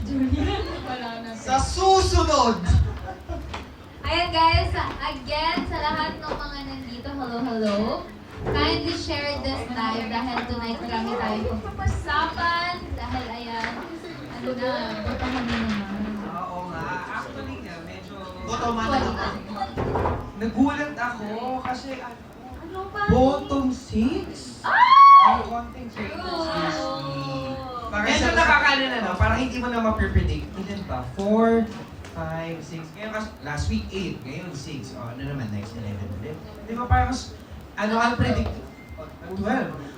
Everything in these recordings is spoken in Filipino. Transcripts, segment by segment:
Wala na. Sa susunod! Ayan guys, again, sa lahat ng mga nandito, hello. Kindly share this live dahil tonight marami tayong pag-usapan. Dahil ayan, ano na, botohan na naman. Oo nga. Actually nga, medyo... Botoman na naman. Nagulat ako kasi Ano ba? bottom 6? Ang content creators this week. Medyo nakakalala na, parang hindi mo na ma-predict. Ilan ba? 4, 5, 6. Ngayon kasi, last week 8, ngayon 6. O ano naman, next 11 ulit. Di ba parang,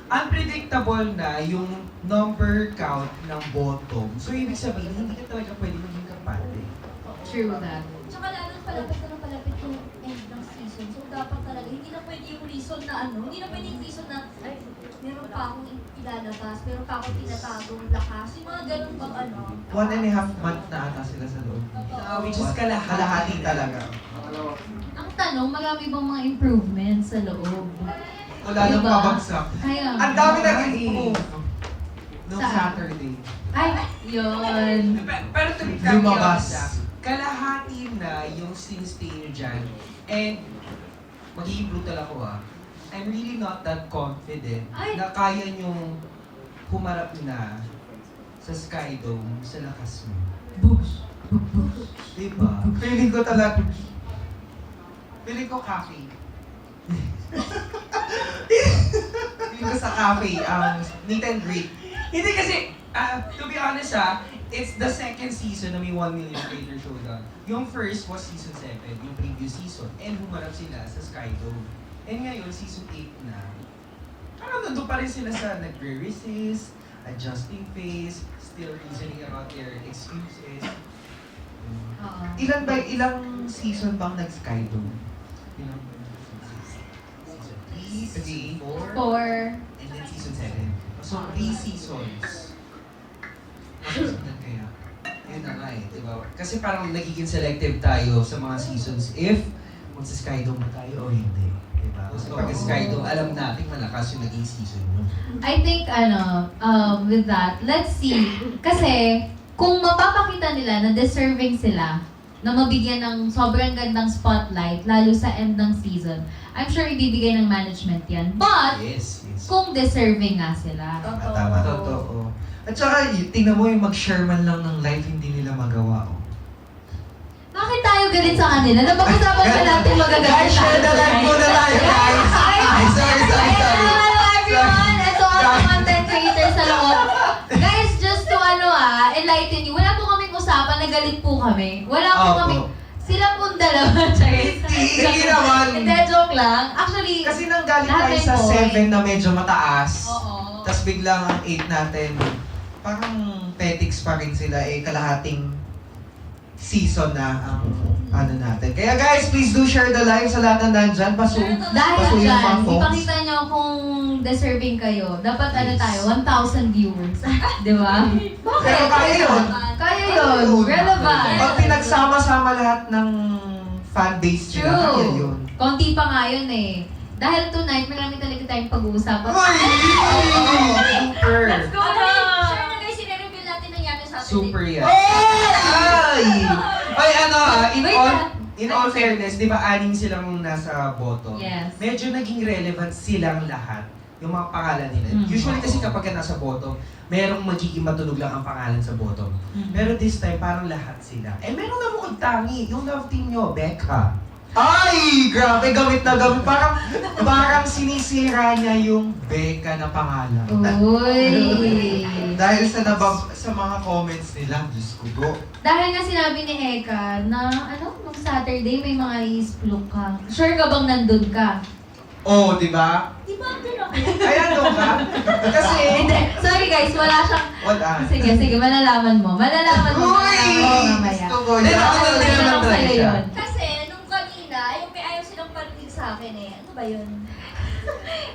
unpredictable na yung number count ng bottom. So, ibig sabihin, hindi ka talaga pwede maging kampante. True that. Tsaka lalo palapit na palapit yung end ng season. So dapat talaga, hindi na pwede yung reason na hindi na pwede yung reason na, ay, meron pa akong ilalabas, meron pa akong tinatagong lakas. Yung mga ganun bang 1.5 month na ata sila sa loob. Which is kalahati. Kalahati talaga. Ang tanong, marami bang mga improvements sa loob? Wala nang Diba? pabagsak. Kaya Ang dami Ay. nag-improve. Noong Saan? Saturday. Ay, yun. Pero to be frank, Lumabas. kalahati na yung sinistay nyo dyan. And, magiging brutal ako I'm really not that confident Ay. na kaya nyong humarap na sa Skydome sa lakas mo. Boosh. Diba? Feeling ko talaga. Feeling ko cafe. Feeling ko sa cafe, meet and greet. Hindi kasi, to be honest it's the second season na may 1 million creator showdown. Yung first was season 7, yung previous season, and humarap sila sa Skydome. And ngayon, season 8 na, parang nandun pa rin sila sa nagre-resist, adjusting face, still reasoning about their excuses. Oo. Ilang season bang nag-Skydome? Season 3, season 4, Four. and then season 7. So, 3 seasons. Masusunod kaya. Yun na nga diba? Kasi parang nagiging selective tayo sa mga seasons if magsa-Skydome ba tayo o hindi. Diba? Kasi pag Skydome, alam natin malakas yung naging season yun. I think, with that, let's see. Kasi, kung mapapakita nila na deserving sila, na mabigyan ng sobrang gandang spotlight, lalo sa end ng season, I'm sure ibibigay ng management yan. But, Yes. kung deserving nga sila. Tama. Totoo. At saka, tingnan mo yung mag-share man lang ng live, hindi nila magawa. Oh. Bakit tayo galit sa kanila? Napag-usapan ba natin magagalit Guys, share the live muna tayo, guys! Ay, sorry. Hello everyone! Ito ang content creator sa loob. Guys, just to enlighten you, wala po kaming usapan na galit po kami. Wala po Opo. kaming... Sila pong dalawa, Charis. Hindi naman. Hindi, joke lang. Actually, Kasi nanggaling lahat tayo may sa point. 7 na medyo mataas. Oo. Tapos biglang ang 8 natin, parang petics pa rin sila, kalahating season na ang natin. Kaya guys, please do share the live sa lahat ng nandyan. Dahil Pasuyo dyan, mga folks. ipakita nyo kung deserving kayo. Dapat tayo, 1,000 viewers. Di ba? Bakit? Pero kaya yun. Kaya yun. Relevant. Pag pinagsama-sama lahat ng fanbase nila, True. kaya yun. Konti pa nga yun eh. Dahil tonight, marami talaga tayong pag-uusapan. Uy! Super! Let's go na! Share na guys, i-reveal natin nangyari sa Saturday. Super yan. Ay! Ay, Wait, in all fairness, di ba anim silang nasa boto? Yes. Medyo naging relevant silang lahat, yung mga pangalan nila. Mm. Usually kasi kapag ka nasa boto, merong magiging matunog lang ang pangalan sa boto. Mm. Pero this time, parang lahat sila. Eh, meron na bukod tangi, yung love team nyo, Becca. Ay! Grabe, gamit na gamit. Parang sinisira niya yung Becca na pangalan. Uy! Dahil sa mga comments nila, Diyos ko bro. Dahil nga sinabi ni Eka na, nung Saturday may mga isplok ka. Sure ka bang nandun ka? Oh, di ba? Di ba andun ako? Ay, ano ka? Kasi, Hindi. Sorry guys, wala siyang... wala. Sige, malalaman mo. Malalaman mo Uy! mamaya. Gusto ko Hindi, yan. ako May naman tanong try sa'yo siya. yun. Kasi nung kanina, yung may ayaw silang parinig sa akin Ano ba yun?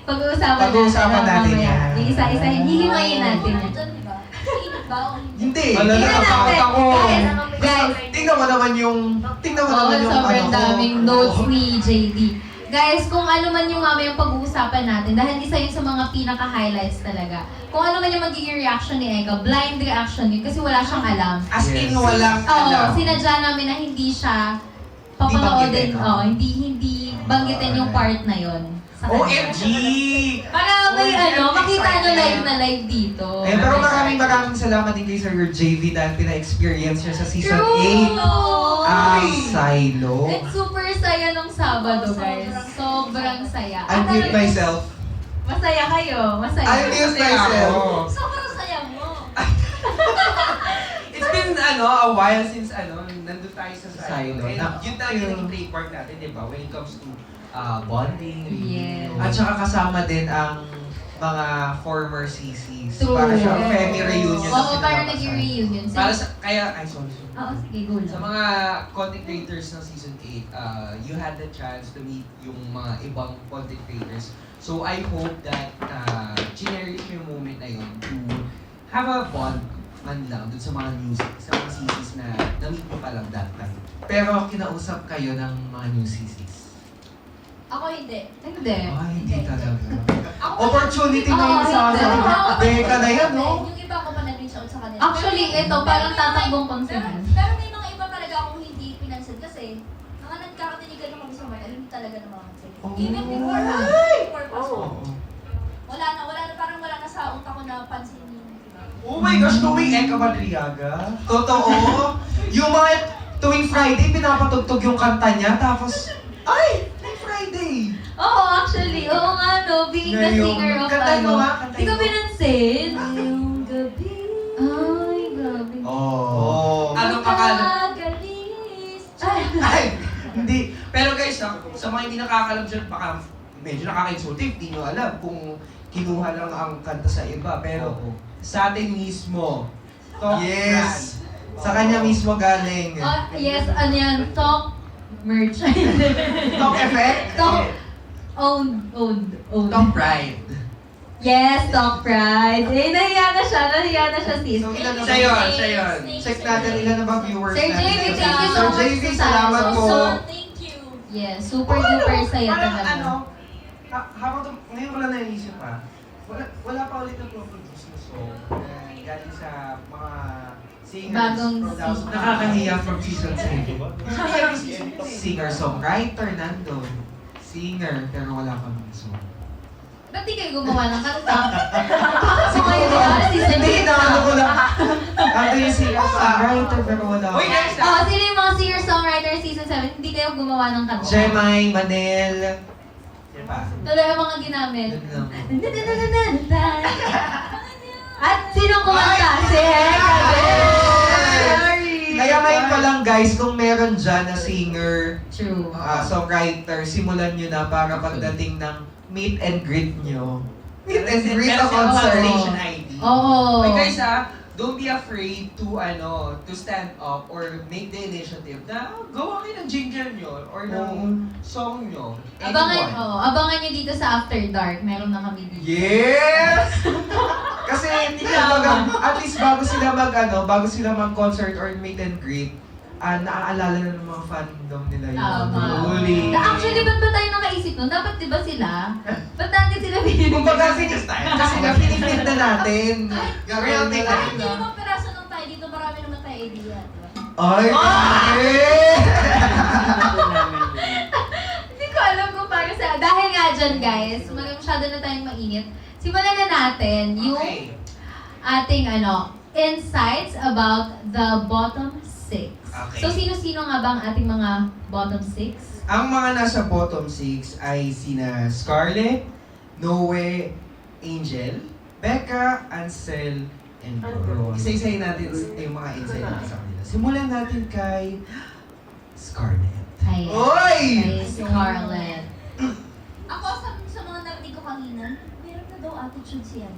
Pag-uusapan natin mamaya. yan. Iisa-isahin, hihimayin natin yan. Dyan, di ba? Mainit ba? O Hindi. Wala na, takot ako. Guys, Tingnan mo naman yung... sobrang daming notes ni JD. Guys, kung ano man yung mamayang pag-uusapan natin, dahil isa yun sa mga pinaka-highlights talaga. Kung ano man yung magiging reaction ni Eka, blind reaction yun kasi wala siyang alam. As in, Yes. walang Oo, alam. sinadya namin na hindi siya Hindi papanoodin. banggitin, Oo, hindi banggitin yung part na yun. Sa kanya. OMG! Para may OMG, makita nyo excited. live dito. Eh, pero maraming salamat din kay Sir JV dahil pina-experience niya sa season True! 8 ang Silo. And super saya nung Sabado, guys. Sobrang saya. I mute myself. Masaya kayo. Masaya. I mute myself. Sobrang saya mo. It's been a while since nandun tayo sa Silo. Silo. And yun talaga yung naging trademark natin, di ba? When it comes to bonding, Yes. reunion. At saka kasama din ang mga former CCs. True. Para siya Yes. Femi reunion. Oo, parang nag-reunion. Para sa, sorry. Oo, sige, go Sa lang. mga content creators ng season 8, you had the chance to meet yung mga ibang content creators. So I hope that cherish yung moment na yun to have a bond man lang dun sa mga music, sa mga CCs na na-meet mo pa lang that time. Pero kinausap kayo ng mga new CCs. Ako hindi. Hindi. Hindi talaga. Ako Opportunity na yun sa hindi. Deka na yan, no? Yung iba ko pa nag-reach out sa kanila. Actually, ito, parang tatakbong konsumen. Pero may mga iba talaga akong hindi pinansin kasi mga nagkakatinigan na kami sa mga hindi talaga namamansin. Oh. Even before pa. Oo. Wala na, parang wala na sa utak ko na pansin yung iba. Oh my gosh, going Eka Madriaga? Totoo. Yung mga tuwing Friday, pinapatugtog yung kanta niya, tapos, ay, may Friday. Oo, actually. Oo nga, no. Being the Ngayon, singer of kantahin mo nga, kantahin Hindi ko mo. pinansin. Ngayong gabi. Ay, grabe. Oh. Anong akala? Magalis. Ay, hindi. Pero guys, sa mga hindi nakakalam dyan, baka medyo nakaka-insultive, di nyo alam kung kinuha lang ang kanta sa iba. Pero sa atin mismo, Top Yes. Brand. Sa kanya mismo galing. Oh, yes, ano yan? Talk merch. Talk effect? Talk. Owned. Top Pride. Yes, Talk Pride. Eh, nahiya na siya, sis. So, ilan na Siya yun, siya yun. Check natin ilan na ba viewers Sir natin. JV, thank you so Sir much JV, sa salamat Salo. po. So, thank you. Yes, super duper saya Parang talaga. habang ngayon ko lang naisip wala pa ulit ang produce na song na galing sa mga singers Bagong from the house. Nakakahiya from season 7. Nakakahiya from season 7. Singer-songwriter nandun. Singer, pero wala kang song. Ba't di kayo gumawa ng kanta? Kasi kayo na, season Hindi, 8 inaano ko lang. Ano yung singer-songwriter, pero wala Uy, kang. guys, Oh, sino yung mga singer-songwriter season 7? Hindi kayo gumawa ng kanta. Jemai, Manel. Yan pa. Tuloy ang mga ginamit. Yun lang. At sinong kumanta? Si Heka. Kaya ngayon pa lang guys, kung meron dyan na singer, True. songwriter, simulan nyo na para pagdating ng meet and greet nyo. Meet and greet Meron ang silang concert. station ID. Oo. Uy guys don't be afraid to stand up or make the initiative na gawa kayo ng jingle nyo or ng song nyo. Abangan nyo dito sa After Dark. Meron na kami dito. Yes! Kasi kumbaga, at least bago sila mag-concert or meet and greet, naaalala na ng mga fandom nila yun. Tama. Huli. Actually, ba't ba tayo nakaisip nun? Dapat di ba sila? Ba't natin sila binibigyan? Kumbaga, kasi nga pinipit na natin. Real thing na Kahit hindi naman peraso nung tayo dito, marami naman tayo idea. Diba? Ay! Hindi ko alam kung paano sa... Dahil nga dyan, guys, masyado na tayong mainit. Simulan na natin yung Okay. ating insights about the bottom 6. Okay. So, sino-sino nga ba ang ating mga bottom 6? Ang mga nasa bottom 6 ay sina Scarlett, Noe, Angel, Becca, Ansel, and Ron. Isa-isahin natin yung mga insight natin sa kanila. Simulan natin kay Scarlett. Ayan. Oy! Kay Scarlett. Ako, sa mga narinig ko kanina, meron na daw attitude siya.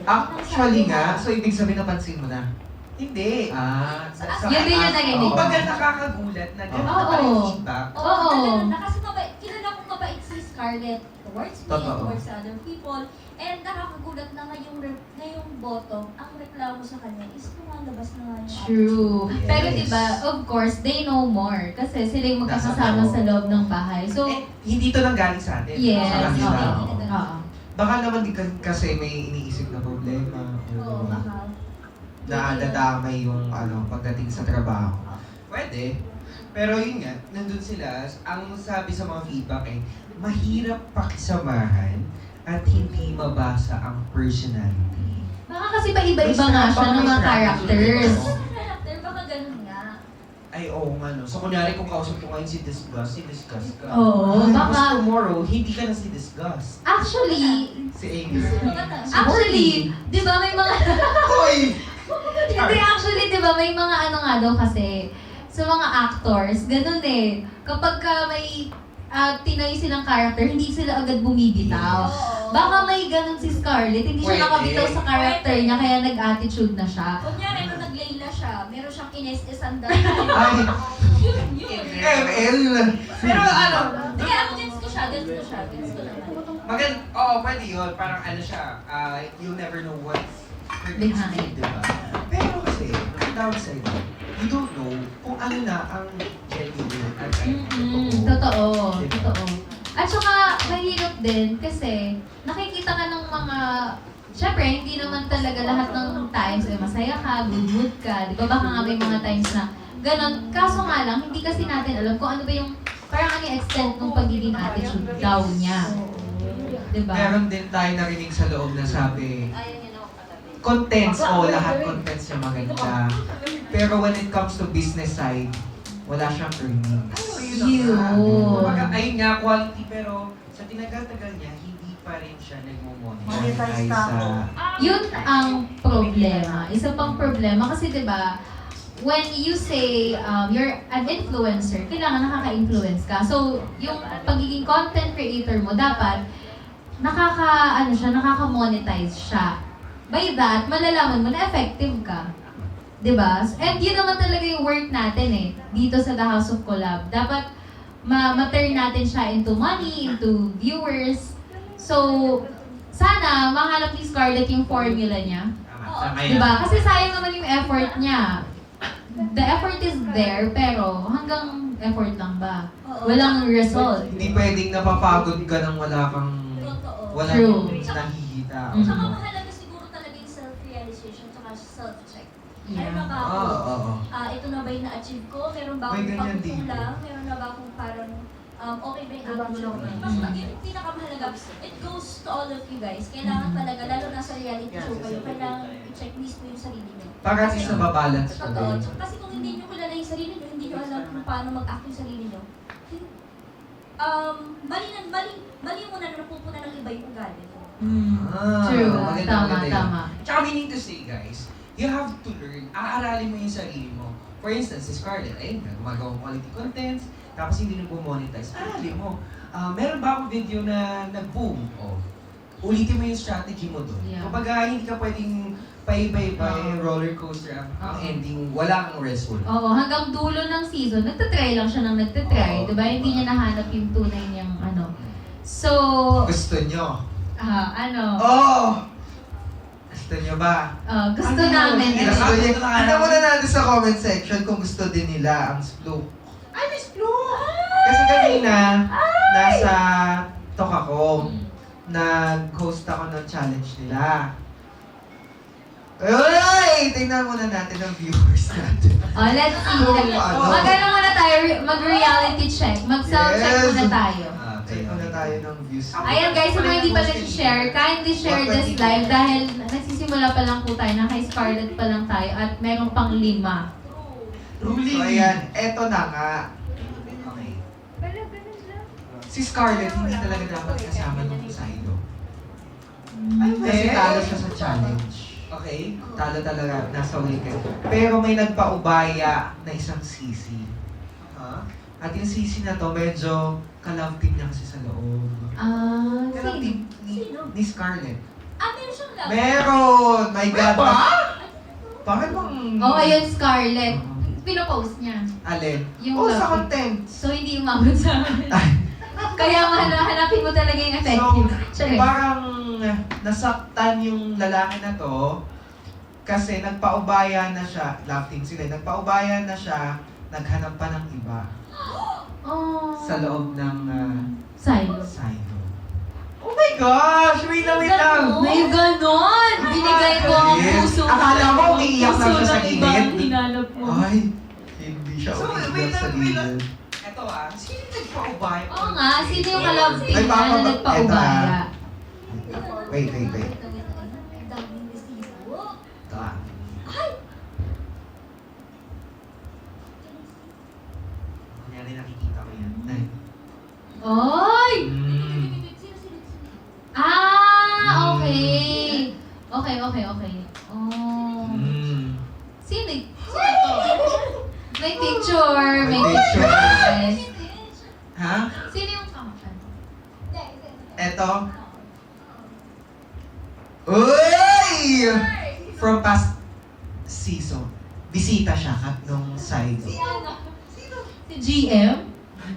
Actually nga, So, ibig sabihin napansin mo na? hindi. Yun din yung narinig. Kumbaga nakakagulat na gano'n Oo. pa rin feedback. Oo. Ganun na. Kasi kilala kong mabait si Scarlett towards me, Totoo. towards other people. And nakakagulat na ngayong bottom, ang reklamo sa kanya is lumalabas na nga yung True. Yes. Pero diba, of course, they know more. Kasi sila yung magkakasama Nasa sa loob ng bahay. So, Hindi to nanggaling sa atin. yes. Sa kanila. Oo. Oo. Baka naman di kasi may iniisip na problema. Oo, baka. Nadadamay yung pagdating sa trabaho. Pwede. Pero yun nga, nandun sila. Ang sabi sa mga feedback mahirap pakisamahan at hindi mabasa ang personality. Baka kasi iba-iba nga siya ng mga characters. Character, baka ganun nga. Ay, oo nga no. So, kunyari kung kausap ko ngayon si Discuss ka. Oo, Tapos baka... tomorrow, hindi ka na si Discuss. Actually, Si Amy. actually, di ba may mga... Hoy! Hindi, actually, di ba may mga ano nga daw kasi sa mga actors, ganun eh. Kapag ka may tinay silang character, hindi sila agad bumibitaw. Oo. Baka may ganun si Scarlett, hindi siya Pwede. nakabitaw sa character niya, kaya nag-attitude na siya. Kunyari, nung nag-Layla siya, meron siyang kines-isan dahil. Ay, Yun. ML! Pero ano, Sige, ako gets ko naman. pwede yun. Parang ano siya, you'll never know what's Behind. diba? Pero kasi, ang downside, you don't know kung ano na ang genuine at Totoo, totoo. At saka, mahirap din kasi nakikita ka ng mga... Siyempre, hindi naman talaga lahat ng times masaya ka, good mood ka. Di ba baka nga may mga times na ganon. Kaso nga lang, hindi kasi natin alam kung ano ba yung... Parang ano yung extent ng pagiging attitude daw niya. Di ba? Meron din tayo narinig sa loob na sabi, Ayaw niya na ako katabi. contents, lahat contents niya maganda. Pero when it comes to business side, wala siyang earnings. Yun. Kumbaga, ayun nga, quality, pero sa tinagal-tagal niya, hindi pa rin siya nagmo-monetize Monetize sa... Yun ang problema. Isa pang problema kasi 'di ba, when you say you're an influencer, kailangan nakaka-influence ka. So, yung pagiging content creator mo dapat nakaka-monetize siya. By that, malalaman mo na effective ka. 'Di ba? And yun naman talaga yung work natin dito sa The House of Collab. Dapat ma-turn natin siya into money, into viewers. So, sana mahanap ni Scarlett yung formula niya. Tama yan. Diba? Kasi sayang naman yung effort niya. The effort is there, pero hanggang effort lang ba? Oo. Walang result. Hindi pwedeng napapagod ka nang wala kang... Totoo. Wala True. nakikita. Mhm. Tsaka mahalaga siguro talaga yung self-realization tsaka self-check. Yeah. Ano na ba ako? Oo. Ito na ba yung na-achieve ko? Meron ba May akong ganyan din. pagkukulang? Meron na ba akong parang okay ba yung action? Basta yung pinakamahalaga, it goes to all of you guys. Kailangan talaga, lalo na sa reality show kayo, kailangan i-check mismo yung sarili nyo. Para at least nababalance ko Totoo. din. Tsaka kasi kung hindi nyo kilala yung sarili nyo, hindi nyo alam kung paano mag-act yung sarili nyo. Mali mo na napupuna ng iba yung ugali mo. True. maganda, Tama, maganda yun. tama. Tsaka meaning to say, guys, you have to learn. Aaralin mo yung sarili mo. For instance, si Scarlett, ayun nga, gumagawa ng quality contents, tapos hindi nagpo-monetize. Aralin mo. Meron ba akong video na nag-boom? Ulitin mo yung strategy mo doon. Yeah. Kumbaga, hindi ka pwedeng paibay-bay, roller coaster ang ending, wala kang result. Oo, hanggang dulo ng season, nagtatry lang siya ng nagtatry. Oo. Diba? Hindi niya nahanap yung tunay niyang ano. So, Gusto nyo? Gusto nyo ba? gusto Ano namin. yun? Gusto nyo? Gusto na- Tignan muna natin sa comment section kung gusto din nila ang Splook. Ay, Miss Blue! Kasi kanina, nasa talk ako, nag-host ako ng challenge nila. Ay! Tingnan muna natin ang viewers natin. Let's see. Ano? Mag-ano muna tayo, mag-reality check. Mag-self-check Yes. muna tayo. Check muna tayo ng views. Ayan guys, kung hindi pa nag-share, kindly share this live dahil nagsisimula pa lang po tayo, na kay Scarlett pa lang tayo at meron pang 5. So ayan, eto na nga. Okay. Si Scarlett hindi talaga dapat kasama ng Poseidon. Kasi talo siya sa challenge. Okay. Talo talaga, nasa weekend. Pero may nagpaubaya na isang sisi. At yung sisi na to, medyo ka-love team niya kasi sa loob. Ka-love team ni Scarlett. Meron siyang love. Meron! My God! Ba? Bakit bang... Ayun, Scarlett. Pinopost niya. Alin? Yung Oh, sa love content. So, hindi umabot sa amin. Kaya hanapin mo talaga yung effective. So, parang nasaktan yung lalaki na to Kasi nagpaubaya na siya, love team sila, nagpaubaya na siya, naghanap pa ng iba Oh. sa loob ng Silo. silo. Oh my gosh! Wait lang, wait lang! May ganon! Binigay ko ang Yes. puso. Akala mo umiiyak lang siya sa Puso ng iba ang gilid? hinanap mo. Ay, hindi siya So, umiiyak wait sa lang, wait lang. gilid. Ito sino nagpaubaya? Oo nga, sino yung ka-love team Ay, niya baka na ba- nagpaubaya? Wait. Ang daming resibo. Ito ah. Kunyari nakikita ko yan. Nay. Oy! Sino? Ah, okay. Okay. Oh. Sino? Sino to? May picture. May picture. Yes. Ha? Sino yung kakan? Eto. Uy! From past season. Bisita siya nung side. Si GM?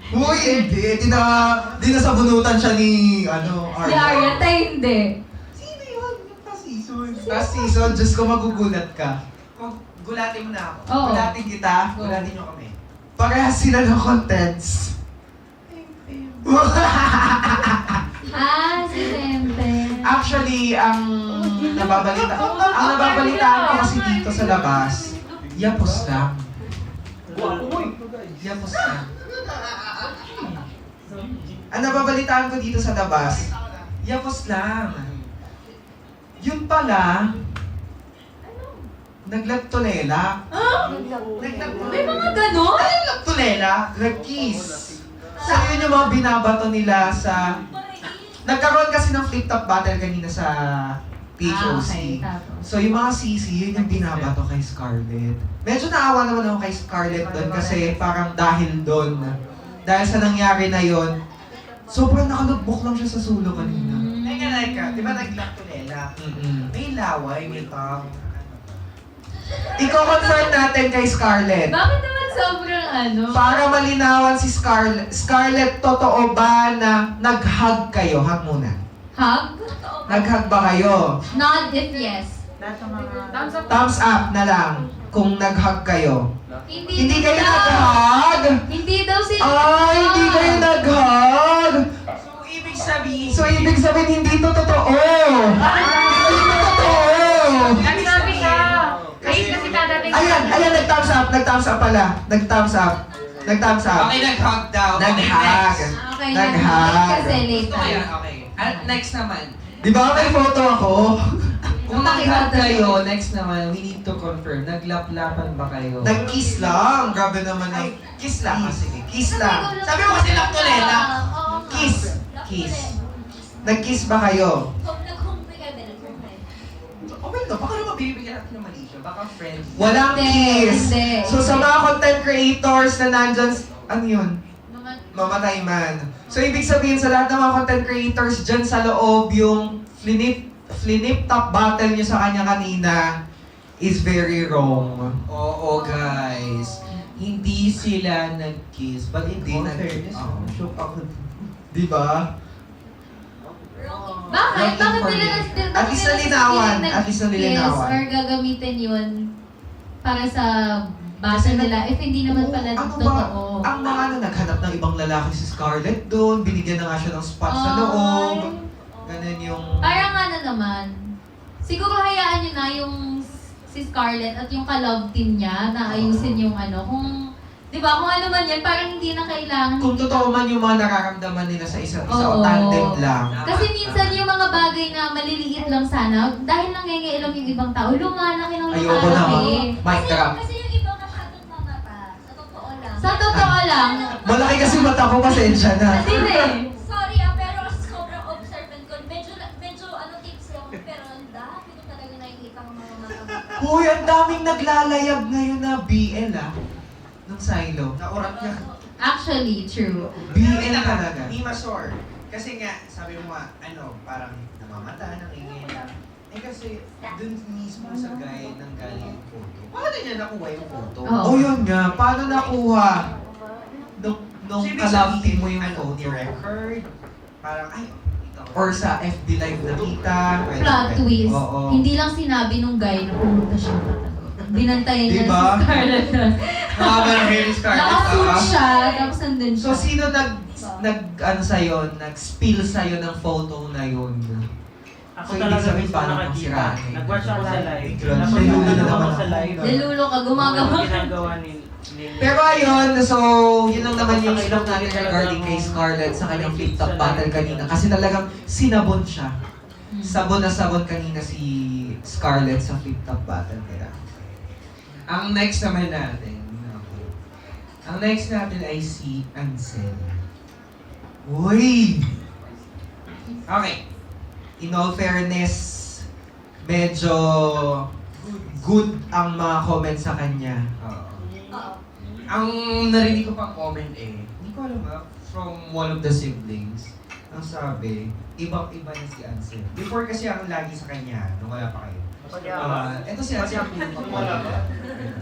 Uy, hindi. Di na sabunutan siya ni, Si Arya, tayo hindi. Sino yun? Yung past season. Past season, Diyos ko magugulat ka. Kung gulatin mo na ako. Oo. Gulatin kita. Gulatin nyo kami. Parehas sila ng contents. Si Tempe. Actually, ang nababalitaan ko kasi dito sa labas, yapos lang. Yapos lang. Ang nababalitaan ko dito sa labas, yapos lang. Yun pala, naglagtulela. May mga ganon? Nagtulela, nag-kiss. So yun yung mga binabato nila sa... Nagkaroon kasi ng flip-top battle kanina sa PHOC. Okay, tapos. So yung mga CC, yun yung binabato kay Scarlett. Medyo naawa naman ako kay Scarlett doon kasi parang dahil doon. Dahil sa nangyari na yon, sobrang nakalugbok lang siya sa sulo kanina. Teka, di ba naglaktulela? May laway, may tang. Iko-confirm natin kay Scarlett. Bakit naman sobrang Para malinawan si Scarlett. Scarlett, totoo ba na nag-hug kayo? Hug muna. Hug? Nag-hug ba kayo? Not if yes. Thumbs up na lang kung nag-hug kayo. Hindi kayo daw. nag-hug? Hindi daw sila. Ay, hindi kayo nag-hug? So, ibig sabihin... So, ibig sabihin, hindi to totoo. Hindi to totoo. Nagsabi ka! Ayun kasi dadating Ayan, nag-thumbs up pala. Nag-thumbs up. Okay, nag-hug daw. Okay, Nag-hug. next. Okay, Nag-hug. kasi late Gusto ko yan, tayo. okay. At next naman, Di ba may photo ako? kung nag-hug kayo, next naman, we need to confirm, naglaplapan ba kayo? Nag-kiss lang. Grabe naman na. Kiss lang. Sige, kiss lang. Sabi mo kasi laktulela. Kiss. Kiss. Nag-kiss ba kayo? Nag-humpay kami, nag-humpay. Okay na, baka naman binibigyan natin ng mali siya. Baka friend. Walang Hindi, kiss. hindi. So sa mga content creators na nandyan, ano yun? Mamatay man. So ibig sabihin sa lahat ng mga content creators dyan sa loob, yung flinip top battle nyo sa kanya kanina is very wrong. Oo, guys. Hindi sila nag-kiss. But in Hindi all nag-kiss. fairness, Oo. shook ako. Di ba? Bakit? Wrong Bakit nila information. At least nalinawan. At least nalinawan. Or gagamitin yun para sa base nila if hindi naman pala Ano ba? totoo. Ang mga naghanap ng ibang lalaki si Scarlett doon, binigyan na nga siya ng spot sa loob. Ganun yung... Parang naman, siguro hayaan nyo na yung si Scarlett at yung ka-love team niya na ayusin yung kung, di ba, kung ano man yan, parang hindi na kailangan. Kung totoo man yung mga nararamdaman nila sa isa't isa o Oo. tandem lang. Kasi minsan yung mga bagay na maliliit lang sana, dahil nangyayailang yung ibang tao, lumalaki ng Ayoko na lumalaki. mic drop. Kasi yung iba masyadong mamata. Sa totoo lang. Sa totoo lang, Malaki kasi mata ko, pasensya na. hindi. Sorry pero sobrang observant ko. Medyo tips lang. Pero ang dami ko talaga nakikita ng mga mata. Hoy, ang daming naglalayag ngayon na BL ng silo. Naurat niya. Actually, true. BL talaga. Ni Masor. Kasi nga, sabi mo nga, parang namamata, nangingila. Kasi dun mismo sa guide ng galing yung photo. Paano niya nakuha yung photo? Oo. Oh, yun nga. Paano nakuha? Nung So, ibig kalab team sabihin, mo yung ni photo. record, parang, ito, or sa FB Live nakita. Plot twist. Oo. Hindi lang sinabi nung guy na pumunta siya patalo. Binantayan niya Diba? si Scarlett Johansson. Nakaba ng Harry Scarlett. Nakasuit siya, tapos nandun siya. So, sino ano sa'yo, nag-spill sa'yo ng photo na yun? Ako So, ibig talaga sabihin, gusto paano nakakita. magsirahin? Nag-watch ako sa live. Grabe, Tapos delulo na nanonood naman ako sa ako. live. Delulo ka, gumagawa. Ano ginagawa ni Pero ayun, so yun lang naman yung ilong natin regarding kay Scarlett sa kanyang flip-top battle kanina. Kasi talagang sinabon siya. Sabon na sabon kanina si Scarlett sa flip-top battle nila. Ang next naman natin, ang next natin ay si Ansel. Uy! Okay. In all fairness, medyo good ang mga comments sa kanya. Oo. Ang narinig ko pang comment hindi ko alam from one of the siblings, ang sabi, ibang-iba na si Ansel. Before kasi ang lagi sa kanya, nung wala pa kayo. Ito si Ansel ang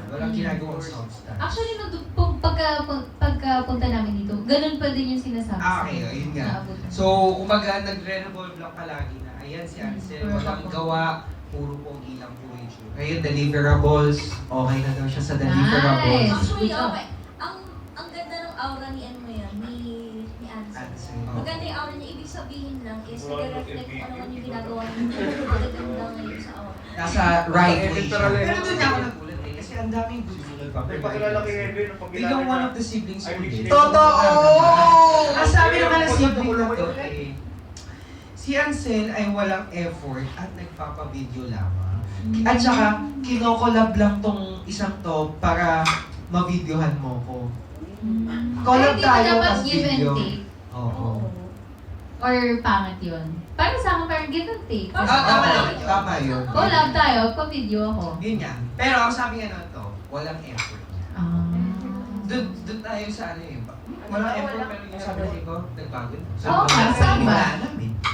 walang ginagawang sounds na. Actually, pagkapunta namin dito, ganun pa din yung sinasabi Okay, ayun nga. Naabutan. So, kumaga, nagre-revolve lang palagi na, ayan si Ansel, walang gawa, puro pong ilang puro YouTube. Ngayon, deliverables. Okay na daw siya sa deliverables. Nice. Actually, okay. Ang ganda ng aura ni ano yan, ni Ansel. Ansel. Maganda yung aura niya. Ibig sabihin lang is nag-reflect kung ano man yung ginagawa niya. Maganda ngayon sa aura. Nasa right way siya. Pero doon niya ako nagulat kasi ang daming good pa. Pakilala kay Edwin. Biglang one of the siblings ko din. Totoo! Ang sabi naman ng sibling na to si Ansel ay walang effort at nagpapa-video lamang. At saka, kinokolab lang tong isang to para ma-videohan mo ko. Collab Ay, di ba tayo, dapat tas give and video. take? Oo. Or pangit yun? Para sa akin, parang give and take. Tama naman yun. Tama yun. Collab tayo, pa-video ako. Yun nga. Pero ang sabi nga nun to, walang effort. Doon tayo sa ano yun. Walang effort pero yung sabi ko, nagpagod. Oo nga, sama.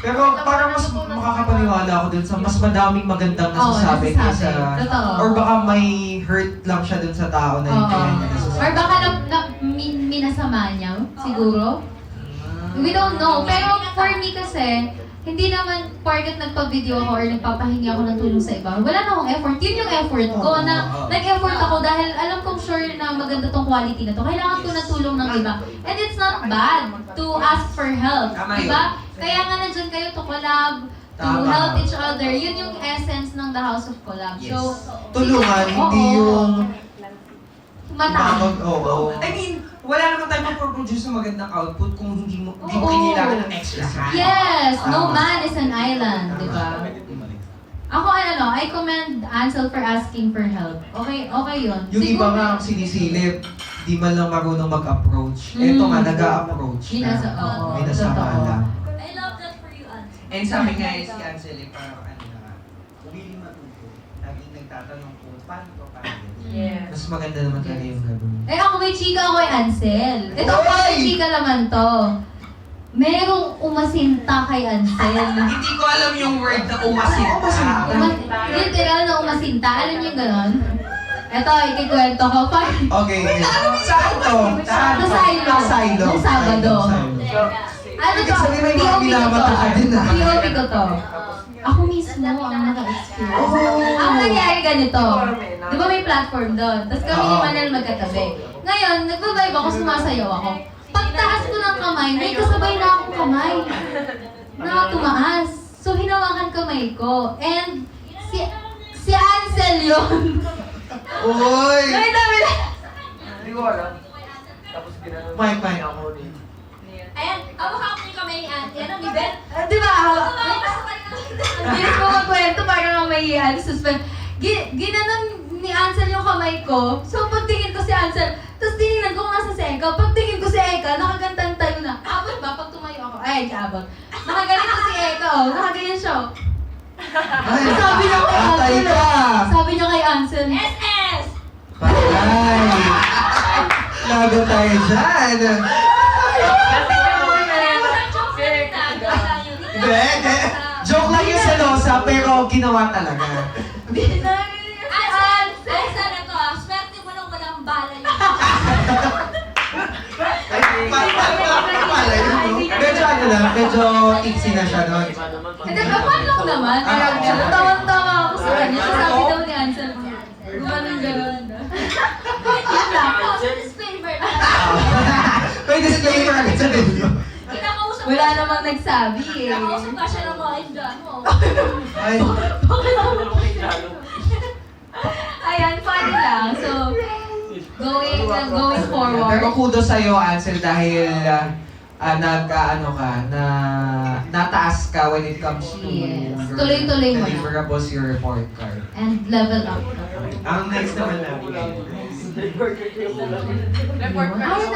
Pero parang mas makakapaniwala ako dun sa mas madaming magandang Oo, nasasabi nasasabi. kaysa... Totoo. Or baka may hurt lang siya dun sa tao na yung Oo. kaya niya nasasabi. Or baka minasama niya, siguro. We don't know. Pero for me kasi, hindi naman porket nagpa-video ako or nagpapahingi ako ng tulong sa iba. Wala na akong effort. Yun yung effort ko na nag-effort ako dahil alam kong sure na maganda tong quality na to. Kailangan ko na tulong ng iba. And it's not bad to ask for help. Tama Diba? Kaya nga nandyan kayo to collab, to Tama. help each other. Yun yung essence ng The House of Collab. Yes. So, Tulungan, hindi Oo. yung... matang. Oo. I mean, wala naman tayo mag-produce ng magandang output kung hindi mo Oo. kailangan ng extra hand. Yes! No Tama. man is an island. Diba? Ako, I commend Ansel for asking for help. Okay yun. Yung iba Siguro- nga ang sinisilip, di man lang marunong mag-approach. Eto nga, nag-a-approach na. Oo, May nasama totoo. lang. I love that for you, Ansel. And sabi nga si Ansel, parang ano na nga, willing matuto. Laging nagtatanong kung paano to, paano yun. Yes. Mas maganda naman talaga yung gano'n. Ako may chika ako kay Ansel. Ito Oy! pa may chika naman to. Merong umasinta kay Ansel. Hindi ko alam yung word na umasinta. Literal na umasinta. Alam niyo yung ganon? Ito, ikikwento ko. Okay. Saan to? Saan to? Sa Silo. Silo. Nung Sabado. Ano Ibig to? sabihin may mga POV ko binabata ka din, to. ah. POV ko to. Ako mismo ang naka-experience. Oh. Ang nangyari ganito. Di ba may platform doon? Tapos kami ni Oo. Manel magkatabi. Ngayon, nagbabibe ako, sumasayaw ako. Pagtaas ko ng kamay, may kasabay na akong kamay. Na tumaas. So, hinawakan kamay ko. And, si Ansel yun. Uy! May dami na. Hindi ko alam. Tapos ginagawa. Mike. Ako ni... Ayan, hawak niyo kami ni Ansel. Ano, ni Beth? Di ba? Pasok Ang bilis ko magkwento, parang may suspense. Ginanon ni Ansel yung kamay ko. So, pagtingin ko si Ansel, tapos tinignan ko kung nasa si Eka. Pagtingin ko si Eka, nakagantan tayo na. Abot ba? Pag tumayo ako, ay, abot. Nakaganito si Eka, oh. Nakaganyan siya. Oh. Ay, Sabi niya kay patay Ansel. ka! Sabi niya kay Ansel. SS! Patay! Lago tayo dyan! Hindi. Joke lang yung selosa, pero ginawa talaga. Ansel na to, swerte mo lang walang bala yun. Pala yun, no? Medyo ano lang, medyo tipsy na siya doon. Hindi, kapan lang naman. Kaya tawan-tawa ako sa kanya. Sabi daw ni Ansel, gumanon gano'n. Yun lang. Disclaimer na. May disclaimer agad sa video. Kinakausap Wala namang nagsabi eh. Kinakausap ka siya ng mga Indiano. Ay, Ayan, funny lang. So, going pero forward. kudos sa'yo, Ansel, dahil nataas ka when it comes to Yes. your Tuloy-tuloy mo na. deliverables, your report card. And level up. Ang next naman natin. Report Ay, card. dami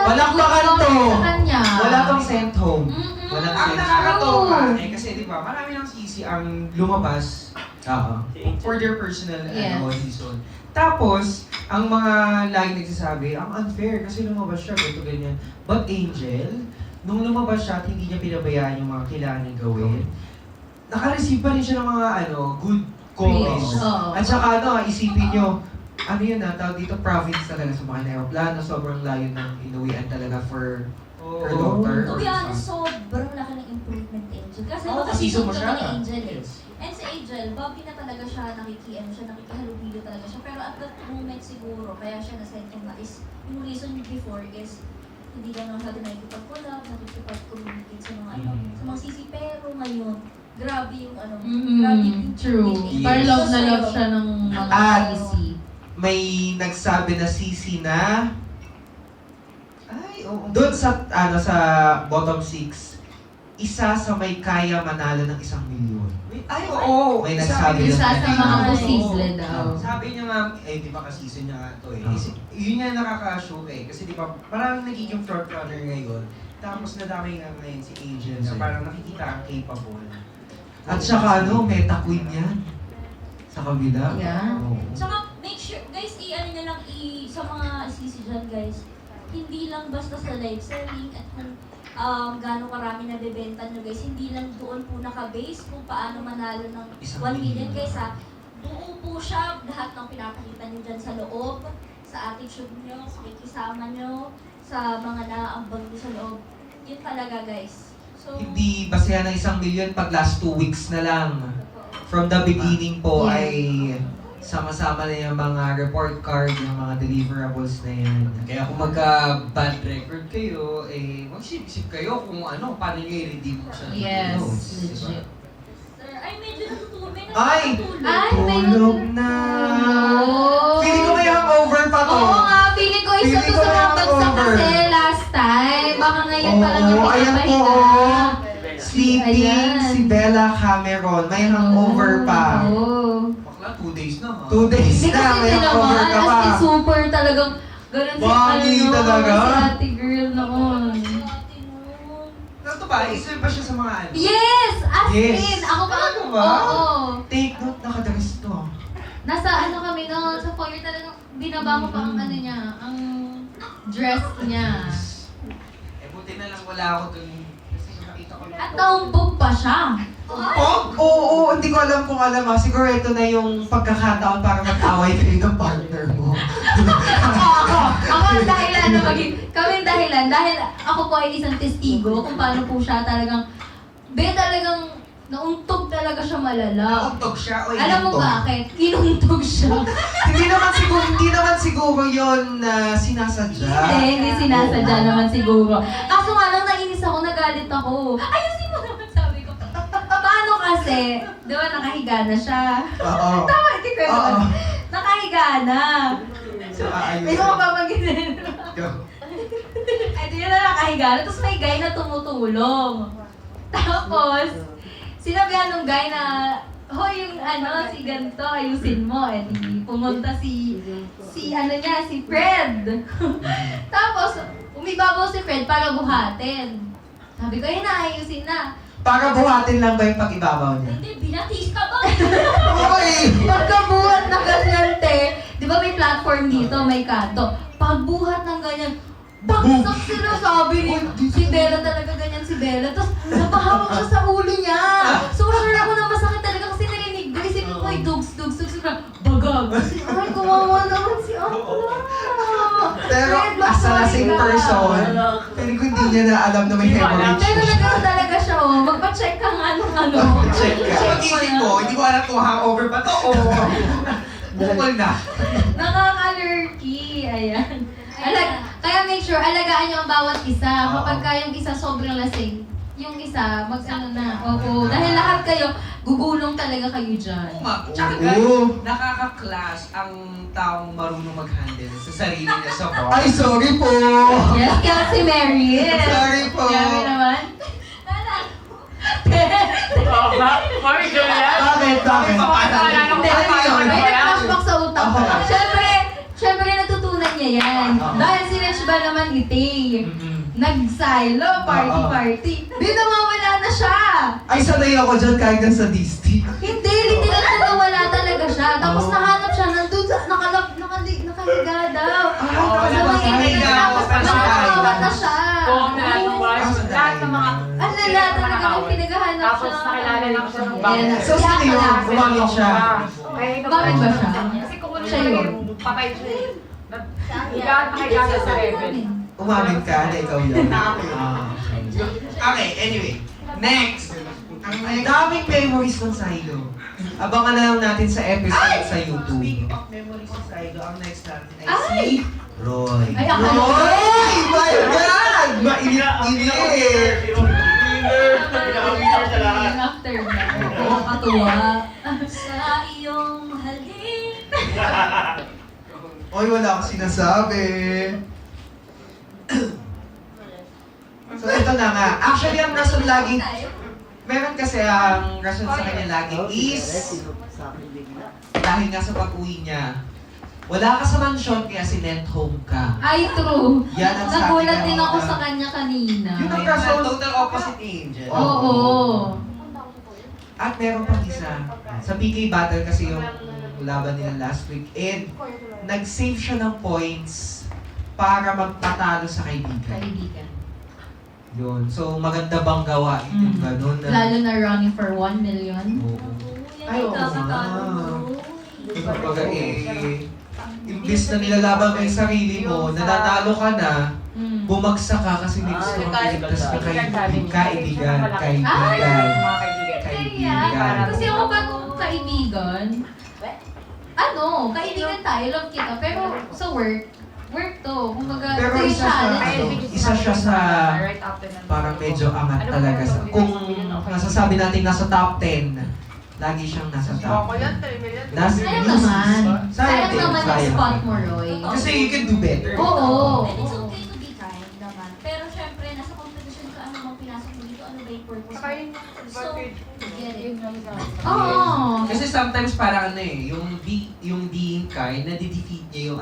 Walang good bakanto. comments sa kanya. Wala tong sent home. Mm-mm. Walang Ang sent home. nakakatawa eh, kasi di ba, marami ng sisi ang lumabas Oo. for their personal Yes. reason. Tapos, ang mga lagi nagsasabi, ang unfair kasi lumabas siya, ganito ganyan. But Angel, nung lumabas siya at hindi niya pinabayaan yung mga kailangan niya gawin, naka-receive pa rin siya ng mga good comments. Praise. Oo. At saka isipin nyo, ano yun tawag dito, province talaga sa mga aeroplano, sobrang layo ng inuwian talaga for her daughter. To be honest, sobrang laki ng improvement ni Angel. Kasi Oo, makasisod mo kami siya. ni Angel eh. Yes. And si Angel, Bobby na talaga siya, nakikihalubilo talaga siya. Pero at that moment siguro, kaya siya na-send na is, yung reason before is, hindi lang naman natin nakikipag-collab, nakikipag-communicate sa mga sa mga sisi. Pero ngayon, grabe yung grabe yung True. Yes. Parang love na love siya ng mga At CC. may nagsabi na sisi na doon sa sa bottom 6, isa sa may kaya manalo ng 1 milyon. Ay, oo! May nagsabi Isa na sa mga Oo. posible daw. Sabi niya nga, di ba ka-season niya nga to eh. Oo. Yun nga nakaka-show eh. Kasi di ba, parang nagiging frontrunner ngayon. Tapos nadamay nga ngayon si Angel na parang nakikita ang capable. At saka meta queen yan. Sa kabila. Yeah. Oo. Tsaka, make sure, guys, i-ano nyo lang, sa mga sisi dyan, guys, hindi lang basta sa live selling at kung gaano karami na bebenta nyo, guys, hindi lang doon po naka-base kung paano manalo ng 1 million, guys, ha. Buo po siya, lahat ng pinapakita nyo dyan sa loob, sa attitude nyo, sa kikisama nyo, sa mga naaambag nyo sa loob. Yun talaga, guys. So, Hindi basehan ng 1 milyon pag last 2 weeks na lang. From the beginning po Yeah. ay sama-sama na yung mga report card, yung mga deliverables na yan. Kaya kung magka-bad record kayo, magsip-isip kayo kung paano nyo i-redeem sa Yes, notes, legit. sir, ay, medyo natutulog. May Ay! natutulog. Ay, may Tulog na! Oh. Feeling ko may hangover pa to. Oo nga, feeling ko isa Feeling to ko sa mga may bagsak hangover. kasi last time. Baka ngayon pa lang Oo, yung ayan po. pinapahinga. Sleeping Ayan. si Bella Cameron. May hangover pa. Oo. Bakla, 2 days na ha. 2 days Hindi na, kasi may ito naman, hangover ka as pa. in super talagang ganun si Baggy talaga. si ate girl noon. Ito ba? Isa ba siya sa mga Yes! As Yes. in! Ako pa Ano ba? Oo. Take note, nakadress to. Nasa kami noon, sa foyer talagang binaba ko pa ang niya, ang dress niya. Buti na lang wala ako dun. Kasi nakita ko lang. At naumbog pa siya. Oo, hindi ko alam kung alam ha. Siguro ito na yung pagkakataon para mag-away kayo ng partner mo. Ako ang dahilan na kami ang dahilan dahil ako po ay isang testigo kung paano po siya talagang talagang nauntog talaga siya malala. Nauntog siya o Alam mo inuntog? bakit? Inuntog siya. hindi naman siguro yon na sinasadya. Hindi sinasadya naman siguro. Kaso nga lang nainis ako, nagalit ako. Ayusin mo naman, sabi ko. Paano kasi? Di ba nakahiga na siya? Oo. Tama, hindi ko Oo. yun. Nakahiga na. So, May mga papaginin. Go. Ay, di na nakahiga na. Tapos may guy na tumutulong. Tapos, sinabihan ng guy na, hoy, yung si ganito, ayusin mo. Eh, di pumunta si Fred. Tapos, umibabaw si Fred para buhatin. Sabi ko, na, ayusin na. Para buhatin lang ba yung pag-ibabaw niya? Hindi, binatis ka ba? Okay! Pagkabuhat ng ganyan, te, di ba may platform dito, may kanto. Pagbuhat ng ganyan, bagsak sila, sabi ni si Bella talaga ganyan si Bella. Tapos napahawak siya sa ulo niya. So, sure ako na masakit talaga kasi narinig ko. Isipin ko, ay, dugs. Bagag. Kasi, ay, kawawa naman si Akla. Pero Fred, as a lasing bakit? person, pero ko hindi niya na alam na may hemorrhage Pero siya. nagkaroon talaga siya Magpa-check ka nga ng ano. Check ka. So, pag-isip ko, hindi ko alam kung hangover ba to o bukol na. Nakaka-lurky. Ayan. Kaya make sure, alagaan niyo ang bawat isa. Oo. Kapag ka yung isa sobrang lasing, yung isa, mag-ano na. Oo. Dahil lahat kayo, gugulong talaga kayo dyan. Tsaka Oo. nakaka-class ang taong marunong mag-handle sa sarili niya sa bar. Ay, sorry po! Yes, kaya si Mary. Sorry po! Grabe naman. Mami, ganyan. Bakit? Bakit? Hindi, may nag-flashback sa utak ko. Okay. Siyempre natutunan niya yan. Dahil si Rich ba naman iti, nag-silo, party. Di nawawala na siya. Ay, sanay ako dyan kahit sa Disney. Hindi, literal na nawala talaga siya. Tapos nahanap siya nandun sa, nakahiga daw. nakahiga ako, Tapos nakakawat na siya. Kung lahat ng mga... Ang lala talaga nung pinaghahanap siya. Tapos nakilala lang siya ng Ayan. bagay. So, sino yun? Gumamit siya. Bakit ba siya? Kasi kung ano Siya siya yun. yung patay siya eh. Nakikala sa level. Umamin ka na ikaw yun. Okay, anyway. Next. Ang daming memories ng Silo. Abangan na lang natin sa episode sa YouTube. Speaking of memories sa Saido, ang next natin ay Ay! si Roy. Ay, ako. Roy! My God! Mainit-init! After that. Nakakatuwa. Sa iyong halik. Oy, wala akong sinasabi. So, ito na nga. Actually, ang rason lagi... Meron kasi ang rason sa kanya lagi is... Dahil nga sa pag-uwi niya, wala ka sa mansyon kaya sinent home ka. Ay, true. Yan ang sabi Nagulat niya, din ako mga- sa kanya kanina. Yun ang May rason. total opposite angel. Oo. At meron pang isa. Sa PK Battle kasi yung laban nila last week. And nag-save siya ng points para magpatalo sa kaibigan. Kaibigan. Yun. So, maganda bang gawain yung Mm. ganun? Na, Lalo na running for 1 million. Oo. Ay, oo nga. oh. Kumbaga imbis na nilalaban mo yung sarili mo, nananalo ka na, Mm. bumagsak ka kasi may gusto kang piligtas na kaibigan. Mga kaibigan. Kaya, kasi ako bagong kaibigan, kaibigan tayo, love kita, pero sa work to. Kumbaga, Pero may isa siya, challenge. isa siya sa parang medyo angat talaga sa, kung nasasabi natin nasa top 10, lagi siyang nasa top 10. Sayang naman. Sayang din, naman yung sayang. spot mo, Roy. Kasi you can do better. Oo. And it's okay to be kind naman. Pero syempre, nasa competition ka, ano bang pinasok mo dito, ano ba yung purpose mo? So, get it. Oo. Kasi sometimes parang yung being kind, nadi-defeat niya yung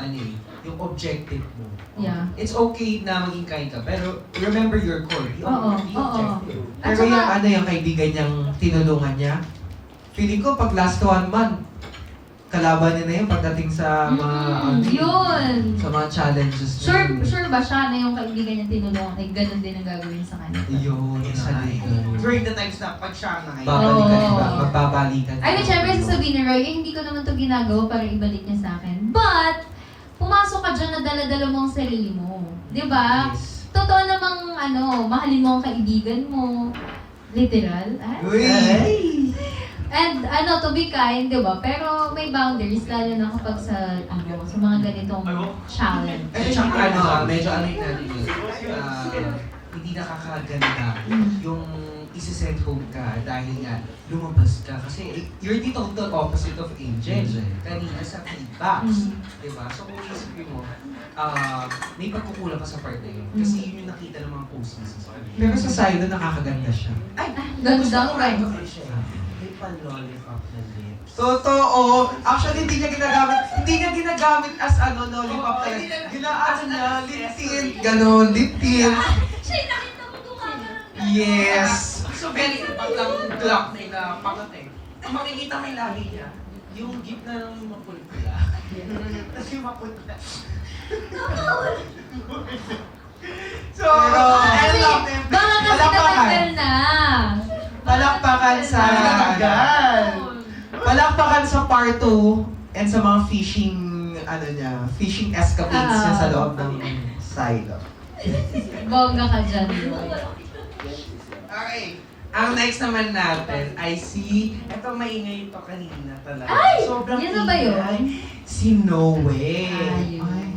yung objective mo. Yeah. It's okay na maging kind ka, pero remember your core, yung Oo, objective. At Pero saka- yung kaibigan niyang tinulungan niya, feeling ko pag last 1 month, kalaban niya na yun pagdating sa mga, Yun. sa mga challenges niya. Sure ba siya na yung kaibigan niya tinulungan ay ganun din ang gagawin sa kanya? Yun, isa din. During the times na pag siya ang nangyayari. Babalikan Oo. ba? Magbabalikan. I mean, syempre sasabihin ni Roy, hindi ko naman to ginagawa para ibalik niya sa akin. But, pumasok ka dyan na dala-dala mo ang sarili mo. Di ba? Yes. Totoo namang, mahalin mo ang kaibigan mo. Literal. Uy! And to be kind, di ba? Pero may boundaries, lalo na kapag sa mga ganitong challenge. Eh, tsaka medyo natin yun. Hindi nakakaganda yung isi-send home ka dahil nga lumabas ka. Kasi you're the total opposite of Angel. Kanina sa feedbacks. Diba? So kung isipin mo, may pagkukulang ka sa part na yun. Kasi yun yung nakita ng mga postings. Pero sa side nakakaganda siya. Ay! Ganda gusto ko ka. ito siya. May pa-lollipop na lips. Totoo! Actually, hindi niya ginagamit as lollipop talaga. Ginaano niya, lip tint. Ganon, lip tint. Siya yung nakita mo gumagano. Yes! So, very paglang clock na pangat eh. Ang makikita mo yung lahi niya, yung gitna ng mapulpula. Tapos yung mapulpula. So, I love them. Baka kasi natanggal na. Palakpakan sa... Palakpakan sa part 2 and sa mga fishing escapades niya sa loob ng silo. Bongga ka dyan. Okay. Ang next naman natin ay eto maingay ito kanina talaga. Ay! Sobrang Yan na ba yun? ingay. Si Noe. Ayun.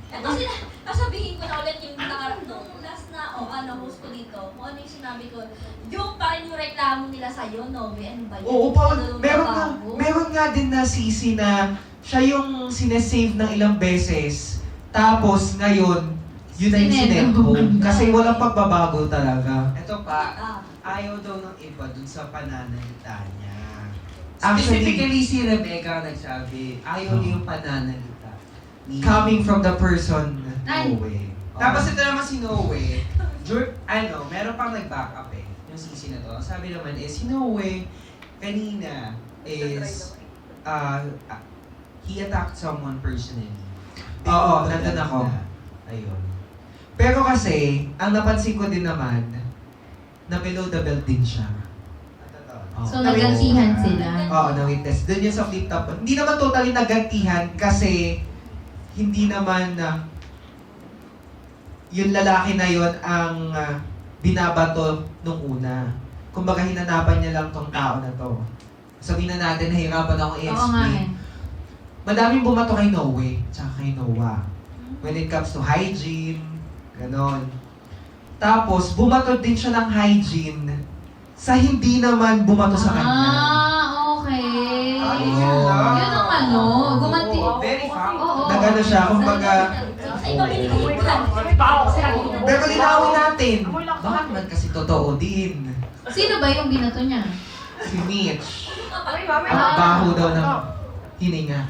Ito sila, sasabihin ko na ulit yung nung last na, host ko dito, kung ano yung sinabi ko, yung pa rin yung reklamo nila sa'yo, Noe, ano ba yun? Oo, Ano bago? meron nga din na sisi na siya yung sinesave ng ilang beses. Tapos ngayon, yun na yung Sinedo. sinend Kasi walang pagbabago talaga. Ito pa, Ah, ayaw daw ng iba dun sa pananalita niya. Actually- Specifically si Rebecca ang nagsabi, ayaw niya yung pananalita. Coming from the person, Ay. Noe. Tapos ito naman si Noe, meron pang nag-back up yung sisi na to. Sabi naman si Noe, kanina is, he attacked someone personally. Oo, nandun ako. Ayun. Pero kasi, ang napansin ko din naman, na below the belt din siya. Oo. So, nagantihan sila. Oo, na-witness. Doon yung sa flip top. Hindi naman totally nagantihan kasi hindi naman yung lalaki na yon ang binabato nung una. Kumbaga hinanapan niya lang tong tao na to. Sabihin na natin, nahirapan akong Oo nga i-explain. eh. Madaming bumato kay Noe, tsaka kay Noah. When it comes to hygiene, ganon. Tapos, bumato din siya ng hygiene sa hindi naman bumato sa kanya. Okay. Oo. Yun ang ano, gumanti. Very fact. Oo. Nagano siya, kumbaga, sa iba binigyan. pero linawin natin. Baka naman kasi totoo din. Sino ba yung binato niya? Si Mitch. Ah. Ang baho daw ng hininga.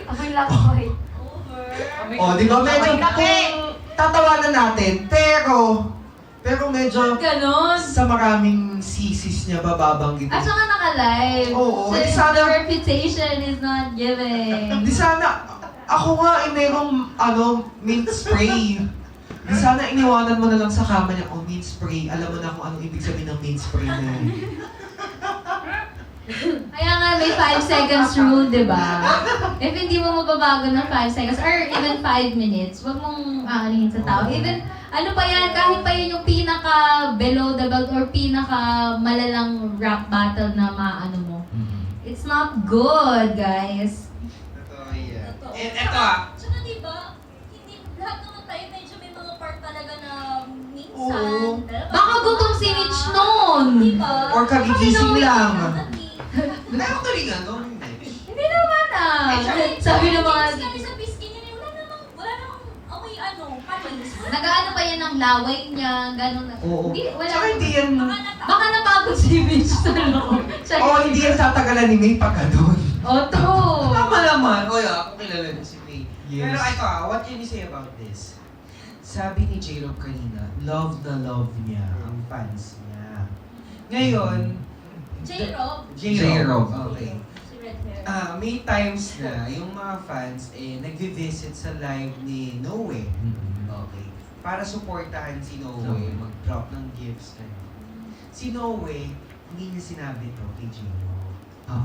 Amoy lang ko. O, di ba medyo kung tatawanan natin, pero medyo Ganon. sa maraming sisis niya bababanggit. At saka naka-live. Oo, Since di sana- the reputation is not given. Di sana, ako nga merong mint spray. Di sana iniwanan mo na lang sa kama niya, mint spray. Alam mo na kung anong ibig sabihin ng mint spray na yun. Kaya nga may 5 seconds rule, di ba? If hindi mo mababago ng 5 seconds or even 5 minutes, huwag mong aanihin sa tao. Even, ano pa yan, kahit pa yun yung pinaka below the belt or pinaka malalang rap battle na maano mo. It's not good, guys. Totoo yan. Totoo. And eto Tsaka diba, hindi lahat naman tayo medyo may mga part talaga na minsan. Oo. Baka gutom si Mitch noon. Diba? Or kagigising lang. Actually nga, no, Mitch. Hindi naman Sabi ng mga... Kami sa piskin niya, wala namang amoy panis. Nag-ano pa yan ng laway niya, gano'n. Oo. Hindi, wala. Tsaka hindi yan, Baka napagod si Mitch sa loob. hindi yan tatagalan ni May pagka doon. True. Tama naman. O ako kilala niyo si May. Yes. Pero ito what can you say about this? Sabi ni J-Rob kanina, love na love niya ang fans niya. Ngayon, J-Rob. J-Rob. Okay. Si Red Hair. May times na yung mga fans nagvi-visit sa live ni Noe. Okay. Para supportahan si Noe, Noe. mag-drop ng gifts. Si Noe, hindi niya sinabi to kay J-Rob.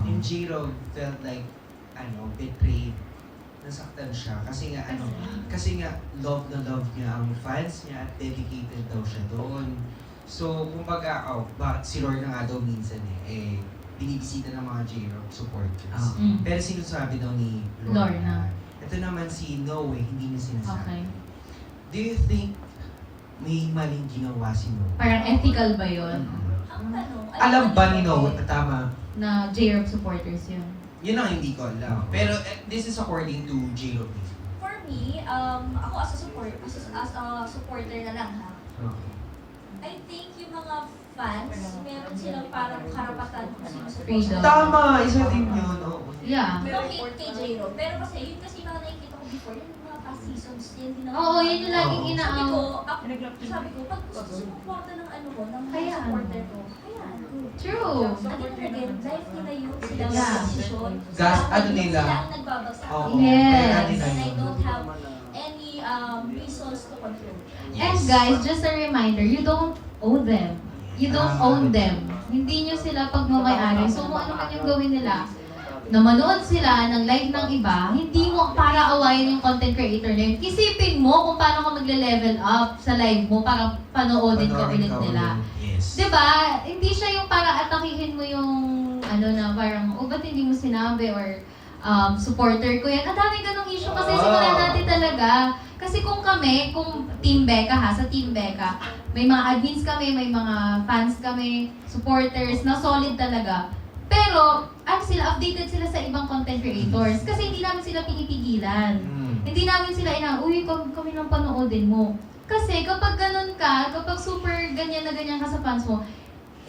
And J-Rob felt like, betrayed. Nasaktan siya. Kasi nga, love na love niya ang fans niya at dedicated daw siya doon. So, kumbaga, si Lord na nga daw minsan binibisita ng mga J-Rob supporters. Mm. Pero sinasabi daw ni Lorna. Ito naman si Noe, hindi niya sinasabi. Okay. Do you think may maling ginawa si Noe? Parang ethical ba yun? Ang tanong, Alam ba ni Noe? Tama. Na J-Rob supporters yun. Yun ang hindi ko alam. Pero this is according to J-Rob. For me, ako as a supporter na lang ha. I think yung mga fans, meron silang parang karapatan kung sino sa Freedom. Tama, isa din yun. Oo. Yeah. No hate kay J-Rob. Pero kasi, yun kasi mga nakikita ko before, yung mga past seasons, yun din ako. Oo, yun yung laging Oo. Sabi ko, pag gusto sumuporta ng ng mga Hayaan. supporter ko, hayaan. True. Again, life nila yun, sila ang Yeah. decision. Nila. Sila ang nagbabagsak. Oo. Yes. Pera nila And I yun. don't have any reasons to control. And guys, just a reminder, you don't owe them. You don't own them. Hindi nyo sila pagmamayari. So kung ano man yung gawin nila, na manood sila ng live ng iba, hindi mo para awayin yung content creator na yun. Isipin mo kung paano ka magle-level up sa live mo para panoodin ka ulit nila. Yes. Yes. Diba? Hindi siya yung para atakihin mo yung ano na parang, ba't hindi mo sinabi or supporter ko yan. Ang dami ganong issue kasi simulan natin talaga. Kasi kung Team Becca ha, sa Team Becca, may mga admins kami, may mga fans kami, supporters na solid talaga. Pero, updated sila sa ibang content creators. Kasi hindi namin sila pinipigilan. Hindi namin sila kami nang panoodin mo. Kasi kapag ganun ka, kapag super ganyan na ganyan ka sa fans mo,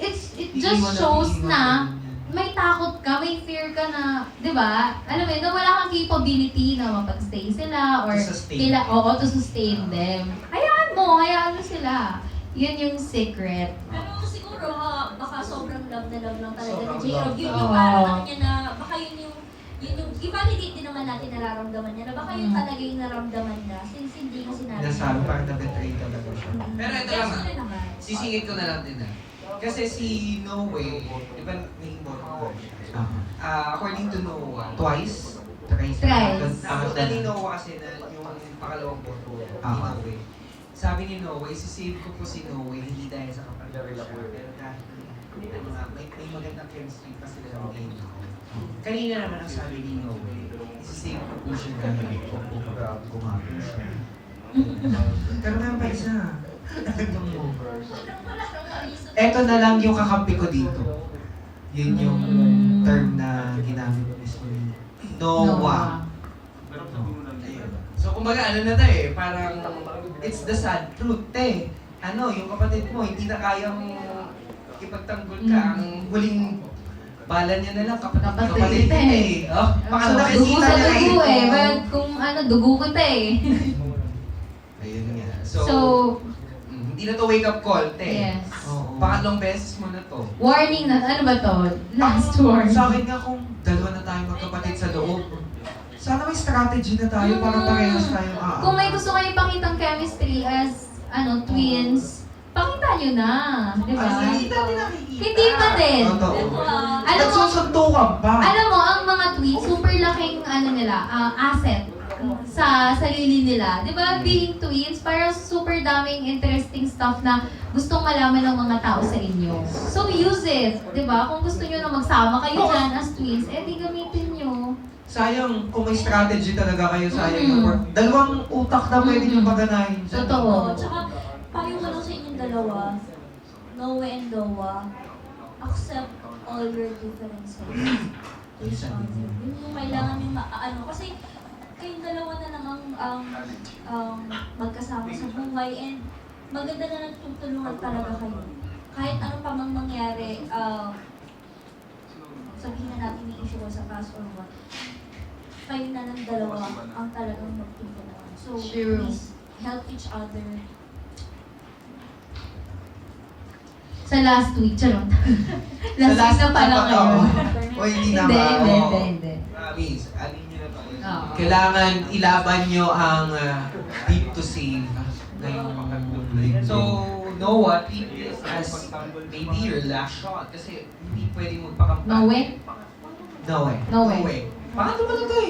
it just shows na may takot ka, may fear ka na, di ba? Alam mo yun, na wala kang capability na mapag-stay sila or to sustain them. Hayaan mo sila. Yun yung secret. Pero siguro, baka sobrang love na love lang talaga Sobrang ni J-Rob. love Yun na. yung parang ano niya na, baka yun yung i-validate din naman natin nararamdaman niya na baka yun talaga yung naramdaman niya since hindi mo sinabi. Nasabi, parang na-betray talaga siya. Pero ito Yes, lang, yun naman. sisingit ko na lang din Kasi si No Way, di ba naging mo? According to Noah, Twice? Thrice. Napunta ni Noah kasi na yung pangalawang boto ni Noah. Sabi ni Noah, isi-save ko po si Noah hindi dahil sa kapatid siya, pero dahil may magandang chemistry pa sila ng game. Kanina naman ang sabi ni Noah, isi-save ko po siya dahil gumapin siya. Pero meron pa isa. Eto na lang yung kakampi ko dito. Yun yung term na ginamit mismo ni Noah. So kumbaga ano na tayo parang it's the sad truth yung kapatid mo hindi na kayang ipagtanggol ka. Ang huling bala niya na lang kapatid niya baka Dugo nakikita sa niya dugo But kung dugo kita Ayun nga. So, hindi na to wake up call, yes. Pangatlong beses mo na to. Warning na, ano ba to? Last warning. Sa akin nga kung dalawa na tayong magkapatid sa loob, sana may strategy na tayo para parehas tayong Kung may gusto kayo pakitang chemistry as, twins, pakita nyo na. Di ba? Hindi natin nakikita. Hindi pa din. Totoo. Alam mo, Nagsusuntukan pa. alam mo, ang mga tweets, super laking, asset sa sarili nila. Di ba, being twins, parang super daming interesting stuff na gustong malaman ng mga tao sa inyo. So, use it. Di ba? Kung gusto nyo na magsama kayo dyan as twins, di gamitin nyo. Sayang, kung may strategy talaga kayo, sayang yung work. Dalawang utak na pwede nyo paganahin. Totoo. Tsaka, payo ko lang sa inyong dalawa, Noah and Noah, accept all your differences to each other. Yun yung kailangan yung kasi kayong dalawa na lang ang magkasama sa buhay and maganda na nagtutulungan talaga kayo. Kahit anong pa mang mangyari, sabihin na natin may issue ko sa past or what, kayo na ng dalawa ang talagang magtutulungan. So, True. please, help each other. Sa last week, charot. Sa last week na pala ngayon. O hindi Hindi, naman. hindi. Promise, alin nyo na to. Oo. Kailangan ilaban nyo ang deep to save ngayong mga So, Noah, treat this as maybe your last shot. Kasi hindi pwedeng magpakampan. No way? No way. No way. Pangatlo mo na to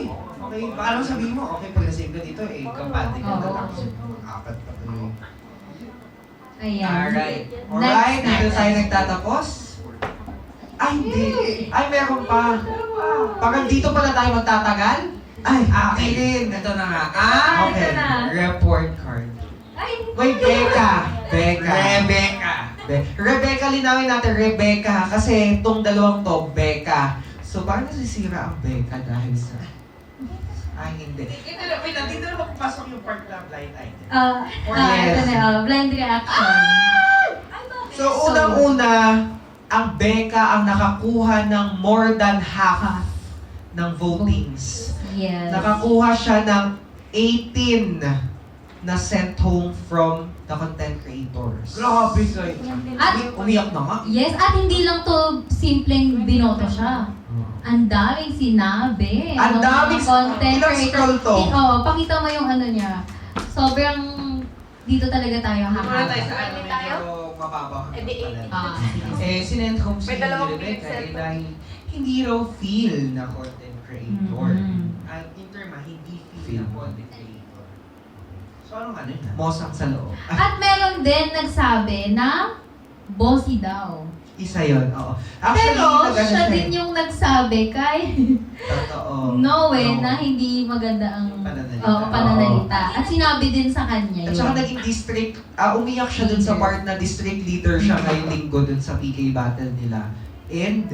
Okay, baka lang sabihin mo, okay, pag nasave ka dito, kampante ka na Oo. lang. Apat pa tuloy. Ayan. Alright. Alright, Next. dito tayo nagtatapos. Ay, hindi. Ay, meron pa. Parang dito pala tayo magtatagal? Ay, akin. Ito na nga. Okay. ito na. Report card. Ay, Wait, Becca. Rebecca. Rebecca, linawin natin, Rebecca. Kasi itong dalawang to, Becca. So, parang nasisira ang Becca dahil sa... Ay, hindi. Dito na mapapasok yung part na blind item. ito na, blind reaction. So, unang-una, ang Becca ang nakakuha ng more than half ng votings. Yes. Nakakuha siya ng 18 na sent home from the content creators. Grabe kayo. At, Umiyak na nga. yes, at hindi lang to simpleng binoto siya. Ang daming sinabi. Ang ng daming mga content ilang scroll to? Oo, pakita mo yung niya. Sobrang dito talaga tayo Muna hahaba. tayo sa ano medyo mababa. Eh, di 18. Sinend home si May dalawang Rebecca minutes dahil hindi raw feel na content creator. Mhm. At in term, hindi feel na content creator. So anong ano na? Mosang sa loob. At meron din nagsabi na bossy daw. Isa yun, oo. Actually, Pero nag-ano siya siya din eh. yung nagsabi kay Totoo. Noe Oo. na hindi maganda ang Pananalita. pananalita. At sinabi din sa kanya At yun. saka naging district, umiyak siya dun sa part na district leader siya ngayong linggo dun sa PK battle nila. And,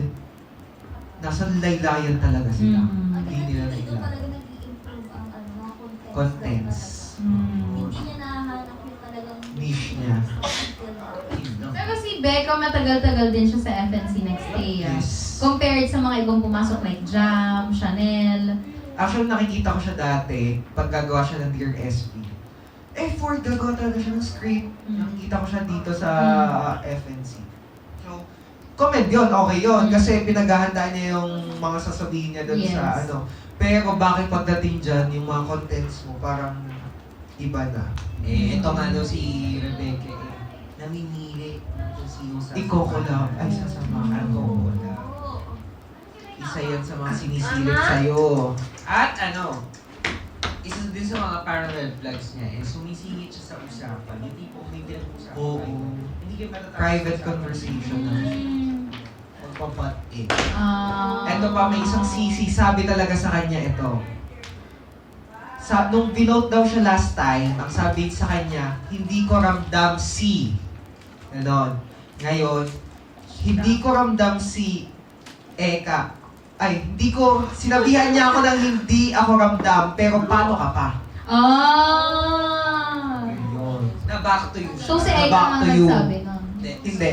nasa laylayan talaga sila. Hindi nila Dito nailan. talaga nag-i-improve ang mga contents. Contents. Hindi niya nahanap yung talagang Niche niya. Pero si Becca, matagal-tagal din siya sa FNC Next Day. Yes. Compared sa mga ibang pumasok like Jam, Chanel. Actually, nakikita ko siya dati pag gagawa siya ng Dear SB. Effort, gagawa talaga siya ng script. Nakikita ko siya dito sa FNC. So, comment yun, okay yun. Kasi pinaghahandaan niya yung mga sasabihin niya doon Yes. sa ano. Pero bakit pagdating dyan, yung mga contents mo parang iba na. Ito nga daw si Rebecca namimili kung sino sa Iko-collab. Ay, sasamahan ko. Isa yan sa mga sinisilip sa'yo. At isa din sa mga parallel vlogs niya sumisingit siya sa usapan. Hindi po may pinag-usapan Oo. kayo. Hindi kayo matatapos Private sa usapan. conversation na. Magpapat eh. Ah. Ito pa, may isang sisi. Sabi talaga sa kanya ito. Nung binote daw siya last time, ang sabi sa kanya, hindi ko ramdam si. Ganon. Ngayon, hindi ko ramdam si Eka. Ay, hindi ko, sinabihan niya ako ng hindi ako ramdam, pero paano ka pa? Yun. Na back to you. So si Back Eka ang to you. nagsabi nun. Hindi.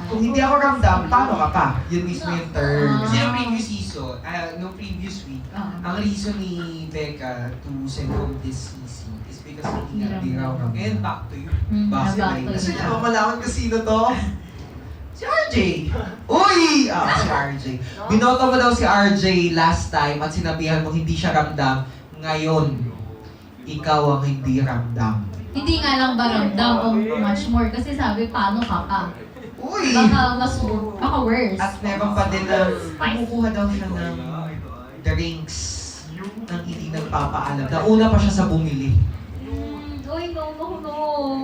Kung hindi ako ramdam, paano ka pa? Yun mismo yung term. Kasi yung previous season, no previous week, Ah. ang reason ni Becca to send home this CC is because hindi nga Hindi raw ramdam. Ngayon, back to you. Bakit? Back to Kasi you. di ba malaman ko sino to? Si RJ! Uy! Si RJ. Binoto mo daw si RJ last time at sinabihan mo hindi siya ramdam. Ngayon, ikaw ang hindi ramdam. Hindi nga lang ba ramdam o much more. Kasi sabi, paano ka pa? Uy! Baka worse. At meron pa din na kumukuha daw siya ng drinks nang hindi nagpapaalam. Nauna pa siya sa bumili. Uy, no.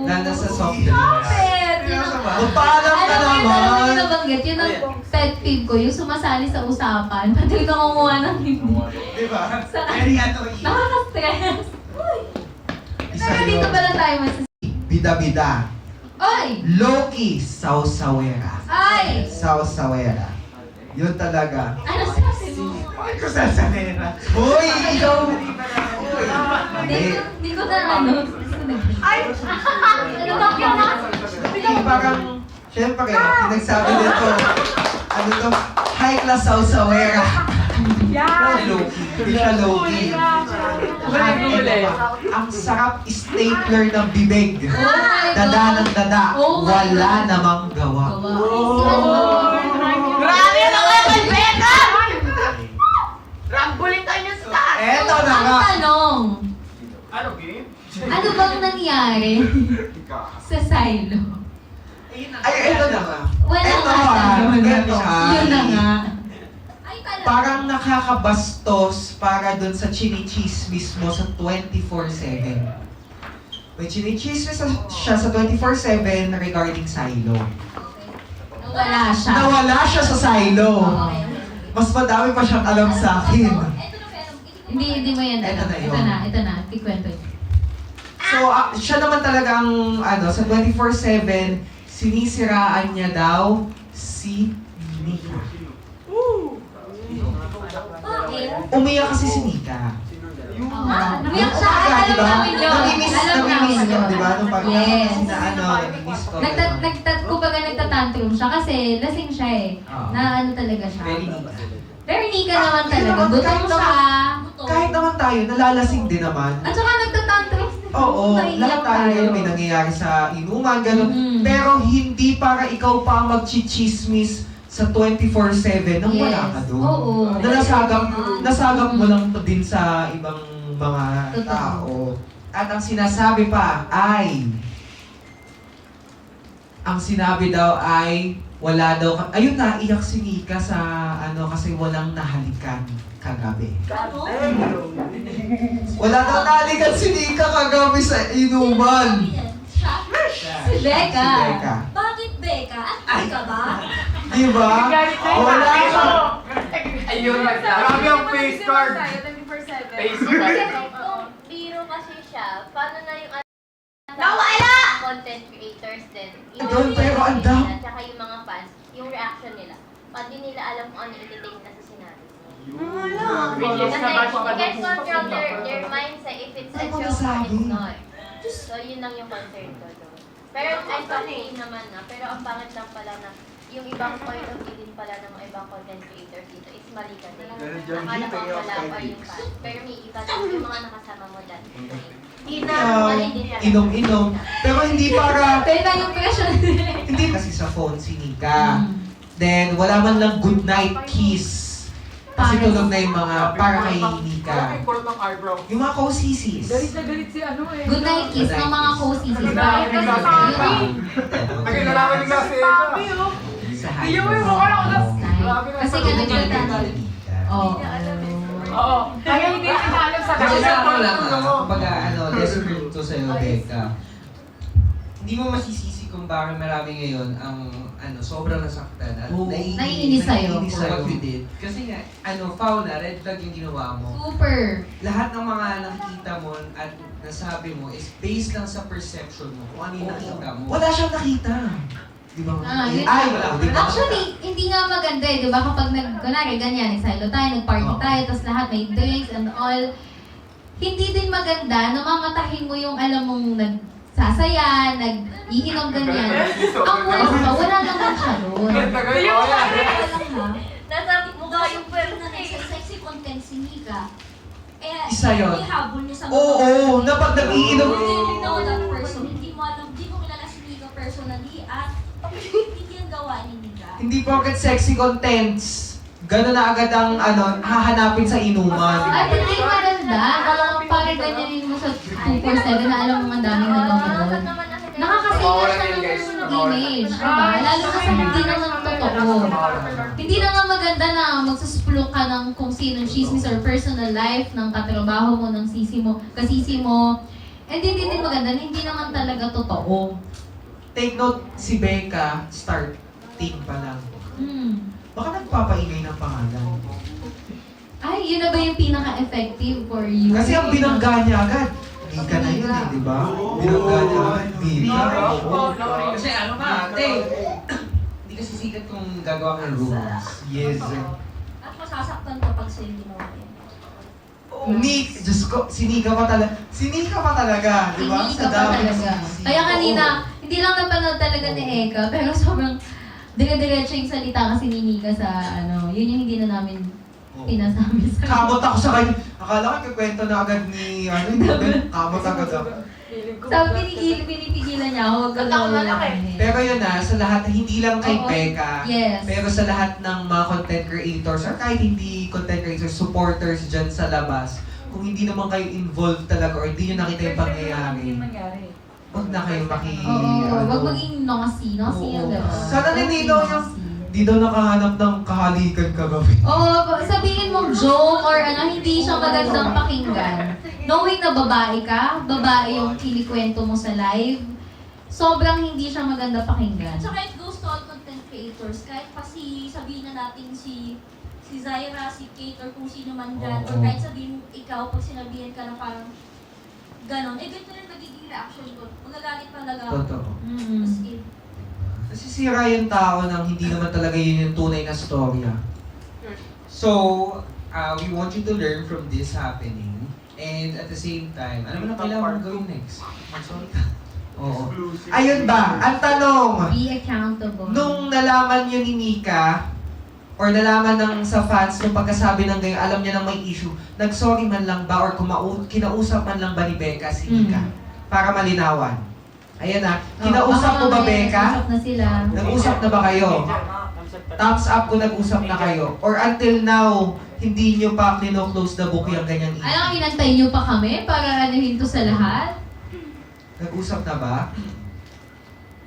Lalo sa soft drinks. Pet! Magpaalam ka Alam mo yun, naman! alam mo yung nabanggit, yun ang pet peeve ko, yung sumasali sa usapan, pati yung nangunguha ng hindi. Diba? Sa Very annoying. nakaka-stress. Isa Pero dito yun. pala tayo mas... Bida-bida. Oy! Loki, Sausawera. Ay! Sausawera. Yun talaga. Ano sabi mo? Bakit ko sasabihin na? Uy! Ikaw! Hindi ko na ano. Ay! Ano ba yun? Hindi, parang, syempre, pinagsabi nito, ano to, high class Sausawera. Si Loki. Hindi siya Loki. At ito pa, ang sarap stapler ng bibig. Oh my Dada God. ng dada, Oh my wala God. namang gawa. Grabe naman kay Becca! Rambulin tayo niya sa taas! Eto na Ang nga. tanong, Ano, game? ano bang nangyari sa silo? Ay, eto na nga. Wala Eto nga nga. tanong. Eto nga. Yun na nga. Ay, talaga. Parang nakakabastos para dun sa chinichismis mo sa 24/7. May chinichismis siya sa 24/7 regarding silo. Wala siya. Nawala siya sa silo. Okay. Mas madami pa siyang alam sa akin. Ito na, pero Hindi mo yan. Ito na yun. Ito na. Ikwento niyo. So, siya naman talagang, sa 24/7, sinisiraan niya daw si Nika. Bakit? Umiyak kasi si Nika. Umiyak siya. Umaga, Alam diba? namin yun. Namimiss Alam namin ko, yun. diba? Nung pag Yes. namimiss ko. Kumbaga nagtatantrum siya kasi lasing siya eh. Oo. Na ano talaga siya. Very Nika. Very Nika naman talaga. Kahit Gutom naman- siya. Kahit naman tayo, nalalasing din naman. At saka nagtatantrum. Oo, Naiiyak lahat tayo may nangyayari sa inuman, gano'n. Mhm. Pero hindi para ikaw pa ang magchichismis sa 24/7 nang wala ka doon. Oo. Nasagap mo lang to din sa ibang mga Totoo. tao. At ang sinasabi pa ay, ang sinabi daw ay, wala daw, ayun na, iyak si Nika sa kasi walang nahalikan kagabi. Ano? Wala daw nahalikan si Nika kagabi sa inuman. Siya? Si Becca. Si Becca. Bakit, Be? Becca, at ka ba? Di ba? Wala ka. Ayun, Marami ang face card. 24/7. Face Kasi card. kung biro kasi siya, paano na yung Nawala! content creators din? Doon, pero ang dam- At saka yung mga fans, yung reaction nila. Pati nila alam kung ano i-take na sa sinabi mo. Which is Kasi nabash you pa can dun. control their mindset if it's a Ano joke or masasabi? it's not. So yun lang yung concern ko doon. Pero I'm talking naman na, pero ang pangit lang pala na yung ibang point of view din pala ng mga ibang content creators dito is mali kasi. Meron dyan, Akala ko payoff wala kay pa yung Vix. fans. Pero may iba lang yung mga nakasama mo dyan. Hindi na, Yeah, mali din talaga. inom-inom. Pero hindi para, Kaya na yung pressure. hindi kasi sa phone si Nika. Then, wala man lang good night kiss. Kasi Para- tulog na yung mga para kay Nika. Ang kulot ng eyebrow. Yung mga co-sisis. Galit na galit si ano eh. Good night kiss ng mga co-sisis. Nagkakaroon ng nasa. Naging nalaman nila si Eva. Sa Iyo, may mukha lang ako Kasi ganun yun dati. Oo. Oo. Kaya hindi kita alam sa Kasi dami. sa ako lang, kapag lesson to sa'yo, Becca, hindi mo masisisi kung bakit marami ngayon ang sobrang nasaktan at Oo. Naiinis sa'yo. naiinis sa what you did. Kasi nga, foul na, red flag yung ginawa mo. Super. Lahat ng mga nakikita mo at nasabi mo is based lang sa perception mo, kung ano yung nakita mo. Wala siyang nakita. Di ba? Yun. Ay, wala. Di ba? Actually, hindi nga maganda eh, di ba? Kapag kunwari, ganyan, nagsilo tayo, nag-party Oo. tayo, tapos lahat may drinks and all. Hindi din maganda na mamatahin mo yung alam mong nagsasaya, nag-iinom ganyan. Ang worst pa, wala naman siya doon. Nasa mukha yung Pero na person eh. sexy content si Nika. Isa yun. Ihabol niya sa Oo, na pag nag-iinom. You know that person, hindi mo alam, hindi mo kilala si Nika personally at hindi ang gawa ni Nika. Hindi porket sexy contents. Gano'n na agad ang hahanapin sa inuman. At hindi maganda, parang ganyanin mo sa 247 na alam mo ang daming nanonood. Nakakasira siya ng image, diba? Lalo na sa hindi naman totoo. Hindi na nga maganda na magsusplok ka ng kung sinong chismis or personal life ng katrabaho mo, ng kasisi mo. And hindi din maganda na hindi naman talaga totoo. Take note, si Becca, starting pa lang. Baka nagpapaingay ng pangalan. Ay, yun na ba yung pinaka-effective for you? Kasi ang binangga niya agad. Nika na yun eh, di ba? Binangga niya agad. Nika. Kasi ate, hindi kasi sikat kung gagawa ka ng rules. Yes. At masasaktan kapag sa'yo ginawa yan. Diyos ko, sinika pa talaga. Sinika pa talaga, di ba? Hindi Sa ka pa dami ng talaga. sisi. Kaya kanina, Oo. hindi lang napanood talaga ni Eka, pero sobrang dire-diretso yung salita kasi ni Nika sa yun yung hindi na namin Oo. pinasabi sa Kamot ako sa kanya. Akala ko kikwento na agad ni, kamot agad ako. Sabi pinipigilan niya ako, huwag ka Tatakot na lang lang. Pero yun sa lahat, hindi lang kay Oo. Becca, Yes. pero sa lahat ng mga content creators, or kahit hindi content creators, supporters dyan sa labas, kung hindi naman kayo involved talaga or hindi nyo nakita yung pangyayari, huwag na kayo Oo, huwag maging nosy. Nosy yung Oo. diba? Sana nilinaw yung- Nosy. Di daw nakahanap ng kahalikan kagabi. Oo, sabihin mong joke or hindi siya magandang pakinggan. Knowing na babae ka, babae yung kinikwento mo sa live, sobrang hindi siya maganda pakinggan. At saka it goes to all content creators. Kahit pa sabihin na natin si Zaira, si Kate, or kung sino man dyan, or Oo. kahit sabihin mo ikaw, pag sinabihan ka na parang ganon, ganito rin magiging reaction ko. Magagalit talaga ako. Totoo. Mm-mm. As in, Nasisira yung tao nang hindi naman talaga yun yung tunay na storya. So, we want you to learn from this happening. And at the same time, ano mo na kailangan mong gawin next? Mag-sorry ka. Oo. Ayun ba? Ang tanong, Be accountable. nung nalaman yun ni Nika, or nalaman ng sa fans nung pagkasabi ng ganyan, alam niya na may issue, nag-sorry man lang ba or kinausap man lang ba ni Becca si Nika? Para malinawan. Ayan na. Kinausap mo ba, Becca? Nag-usap na sila. Nag-usap na ba kayo? Thumbs up kung nag-usap na kayo. Or until now, hindi nyo pa close the book yung ganyang issue. Alam, inantay niyo pa kami para anuhin to sa lahat? Nag-usap na ba?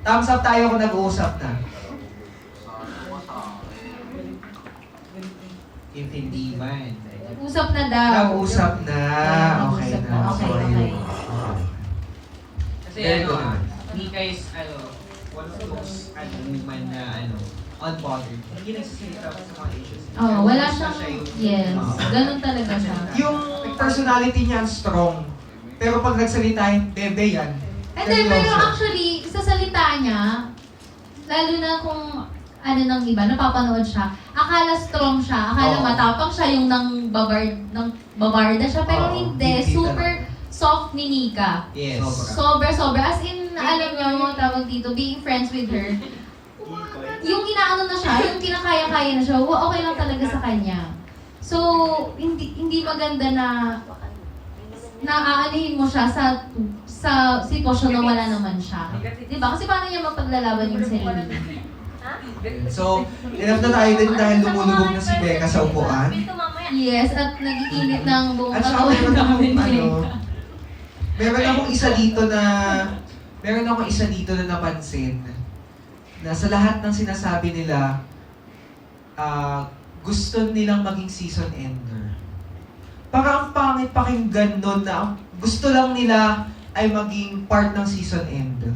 Thumbs up tayo kung nag-uusap na. If hindi man. Nag-usap na daw. Nag-usap na. Okay Nag-usap na. Okay, Sorry. okay. Kasi Very good. Nika is, one of those woman na unbothered. Hindi nagsasalita sa mga issues. Oh, wala Basta siyang, yung- yes, ganun talaga siya. Yung personality niya strong. Pero pag nagsalita, bebe yan. Hindi, pero actually, sa salita niya, lalo na kung ano ng iba, napapanood siya, akala strong siya, akala Oo. matapang siya yung nang babarda siya, pero Oo, hindi, hindi super soft ni Nika. Yes. Sobra. As in, alam niyo, tawag dito, being friends with her, yung inaano na siya, yung kinakaya-kaya na siya, okay lang talaga sa kanya. So, hindi maganda na naaalihin mo siya sa sitwasyon na wala naman siya. Diba? Kasi paano niya mapaglalaban yung sarili niya? So, enough na tayo din dahil lumulubog na si Becca sa upuan. Yes, at nag-iinit ng buong At saka katawan namin ni meron akong isa dito na napansin na sa lahat ng sinasabi nila, gusto nilang maging season ender. Parang ang pangit pakinggan nun na ang gusto lang nila ay maging part ng season end.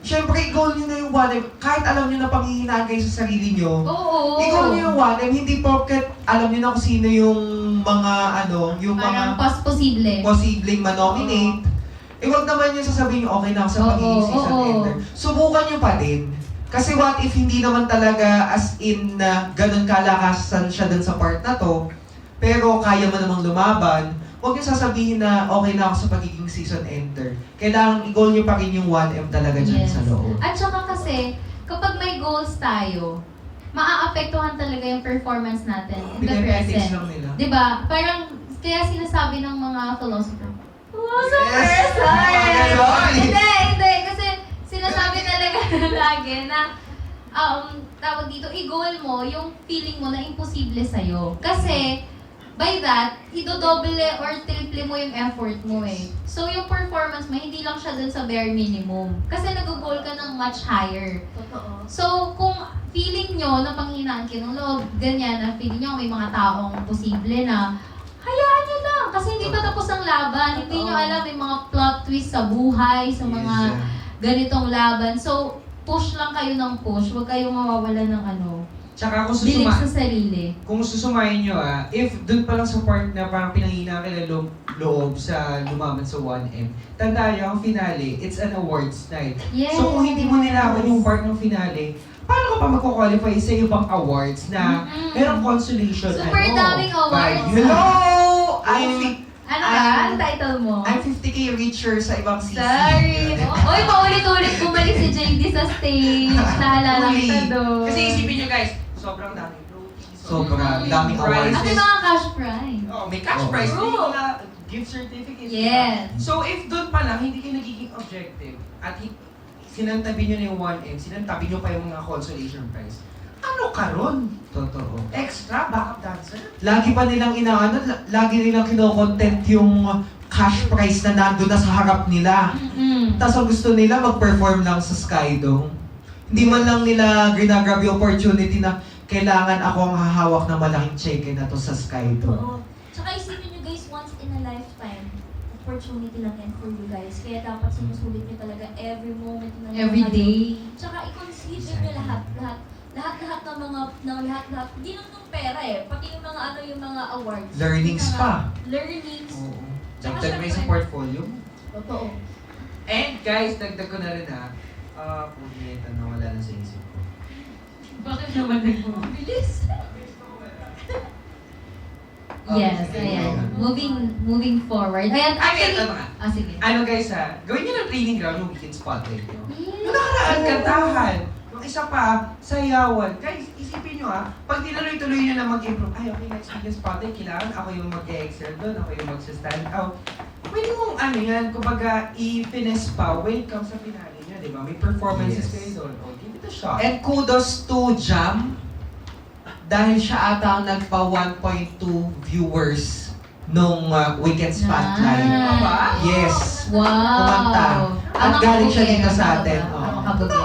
Siyempre, i-goal nyo na yung 1M. Kahit alam nyo na panghihinaan kayo sa sarili nyo, Oo. i-goal nyo yung 1M. Hindi porket alam nyo na kung sino yung mga yung Parang mga posible. posibleng manominate. Eh, wag naman yung sasabihin nyo, okay na ako sa Oo, pagiging season oo. ender. Subukan nyo pa din. Kasi what if hindi naman talaga as in na ganun kalakasan siya dun sa part na to, pero kaya mo namang lumaban, huwag niyo sasabihin na okay na ako sa pagiging season ender. Kailangan i-goal niyo pa rin yung 1M talaga dyan Yes. sa loob. At saka kasi, kapag may goals tayo, maaapektuhan talaga yung performance natin in the Pinepetix present. lang nila. Diba? Parang, kaya sinasabi ng mga philosopher, Yes! Hindi. Kasi sinasabi talaga lagi na, tawag dito, i-goal mo yung feeling mo na imposible sa'yo. Kasi, by that, idodoble or triple mo yung effort mo eh. So, yung performance mo, hindi lang siya dun sa bare minimum. Kasi nag-goal ka ng much higher. Totoo. So, kung feeling nyo na panghinaan kayo ng loob, ganyan, na feeling nyo may mga taong posible na, hayaan nyo lang. Kasi hindi pa tapos ang laban. Hindi nyo alam, may mga plot twist sa buhay, sa mga ganitong laban. So, push lang kayo ng push. Huwag kayong mawawala ng Tsaka kung bilig sa sarili. kung susumayin nyo if dun pa lang sa part na parang pinangina ka na loob sa lumaban sa 1M, tandaan nyo, ang finale, it's an awards night. Yes. So kung hindi mo nilaban yung part ng finale, paano ka pa magko-qualify sa ibang awards na merong consolation? Super daming awards. Hello! Ano ka? Ang title mo? I'm 50k richer sa ibang CC. Sorry. Oy, paulit-ulit bumalik si JD sa stage. Naalala Uy. kita doon. Kasi isipin nyo guys, sobrang daming trophies. Sobrang daming awards. At may mga cash prize. Oh, may cash Oh. prize, may True. mga gift certificates. Yes. So if doon pa lang, hindi kayo nagiging objective at sinantabi nyo na yung 1M, sinantabi nyo pa yung mga consolation prize, ano ka ron? Totoo. Extra backup dancer? Lagi pa nilang lagi nilang kino-content yung cash prize na nandun na sa harap nila. Tapos ang gusto nila mag-perform lang sa Skydome. Hindi man lang nila ginagrab yung opportunity na kailangan ako ang hahawak ng malaking cheque na to sa Skydome. Oo. Tsaka isipin nyo guys, once in a lifetime, opportunity lang yan for you guys. Kaya dapat sinusulit nyo talaga every moment na Every day. Tsaka i-consider nyo lahat ng mga, hindi lang ng pera eh, pati yung mga yung mga awards. Learnings Yung mga pa. Learnings. Oo. Tsaka Dagdag mo yung sa syempre- portfolio. Totoo. And guys, dagdag ko na rin punyeta na wala na sa isip ko. Bakit naman Bilis. Yes, ayan. Moving forward. Ayan, actually... Ano nga? Sige. Ano guys gawin nyo ng training ground yung weekend spotlight nyo. Yes. Nakaraan, kantahan. Yung isa pa, sayawan. Guys, isipin nyo pag tinuloy-tuloy nyo na mag-improve, ay okay, next weekend spotlight, kailangan ako yung mag-excel doon, ako yung mag-stand out. Pwede mong yan, kumbaga, i-finesse pa when it comes sa finale nyo, di ba? May performances Yes. kayo doon. Oh, give it a shot. And kudos to Jam dahil siya ata ang nagpa 1.2 viewers nung Weekend Spotlight. Ba? Yes. Wow. Kumanta. At galing siya dito sa atin.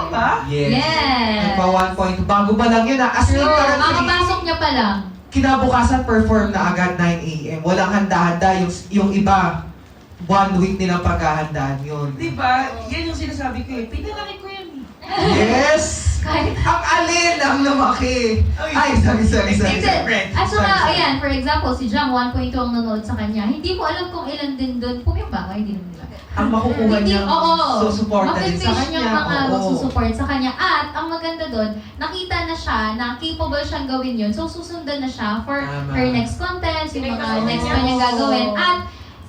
Ba? Yes. Yes. Nagpa 1.2. Bago pa lang yun As in, True. currently, Makapasok niya pa lang. kinabukasan perform na agad 9 a.m. Walang handa-handa. Yung iba, 1 week nilang paghahandaan yun. Di ba? Yan yung sinasabi ko pinalaki ko yan Yes! Kahit Ang alin ang lumaki. Ay, sorry. Hindi. At saka, Sorry. ayan, for example, si Jam, 1.2 ang nanonood sa kanya. Hindi mo alam kung ilan din doon. Pumiba, hindi naman nila. Ang makukuha Hindi, niya, oo. susuporta din sa Mafe-fish kanya. yung mga Oo. magsusupport sa kanya. At, ang maganda doon, nakita na siya na capable siyang gawin yun. So, susundan na siya for Tama. her next content, yung mga next niya. pa niyang gagawin. At,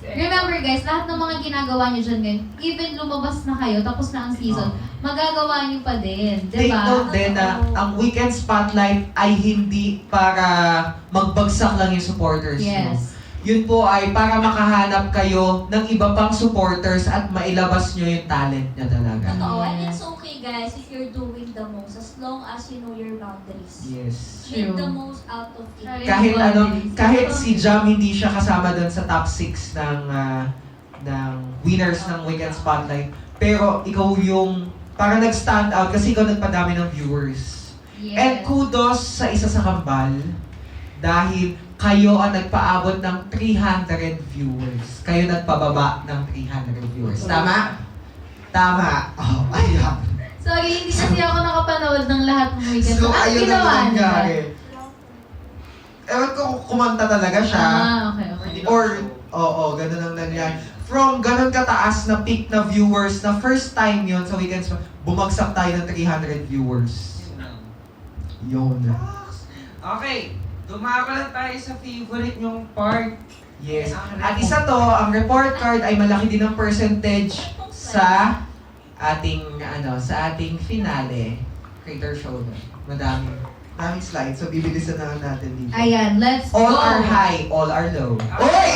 remember guys, lahat ng mga ginagawa niyo dyan ngayon, even lumabas na kayo, tapos na ang season, magagawa niyo pa din. Take Diba? note din na ang Weekend Spotlight ay hindi para magbagsak lang yung supporters nyo. Yes. Yun po ay para makahanap kayo ng iba pang supporters at mailabas nyo yung talent nyo talaga. Totoo. And it's okay, guys, if you're doing the most, as long as you know your boundaries. Yes. Make True. the most out of it. Right. Kahit si Jam hindi siya kasama doon sa top 6 ng winners ng Weekend Spotlight, pero ikaw yung para nag-stand out kasi ikaw nagpadami ng viewers. And Yes. kudos sa isa sa kambal dahil kayo ang nagpaabot ng 300 viewers. Kayo nagpababa ng 300 viewers. Tama? Tama. Oh, ayan. Sorry, hindi kasi ako nakapanood ng lahat ng weekend. So, Ano ayun ginawa na niya? nangyari. Ewan ko kung kumanta talaga siya. Okay. Or, oo, ganun ang nangyari. From ganun kataas na peak na viewers, na first time yun sa weekends, bumagsak tayo ng 300 viewers. Yun. Okay, dumako lang tayo sa favorite nyong part. Yes. At isa to, ang report card ay malaki din ng percentage sa ating finale. Creator Showdown. Madaming slides, so bibilisan na lang natin dito. Ayan, let's go. All are high, all are low. Oy!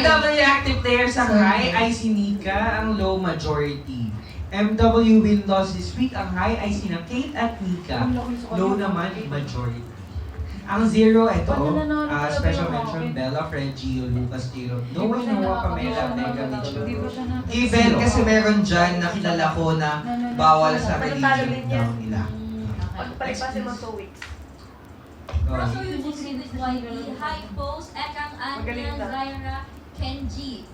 MW active players ang high ay si Nika, ang low majority. MW win loss this week, ang high ay sina Kate at Nika. Low naman, majority. Ang zero, ito, special mention, Bella, Fred, Gio, Lucas, Jerome, Noah, Noah, Pamela, Mega, Mitchell. Given kasi meron dyan na kilala ko na bawal sa religion daw nila. Pagpalipasin mo 2 weeks. So, Eugene with YB, High Post, Ekang, Anya, Magaling na. Zaira, Kenji,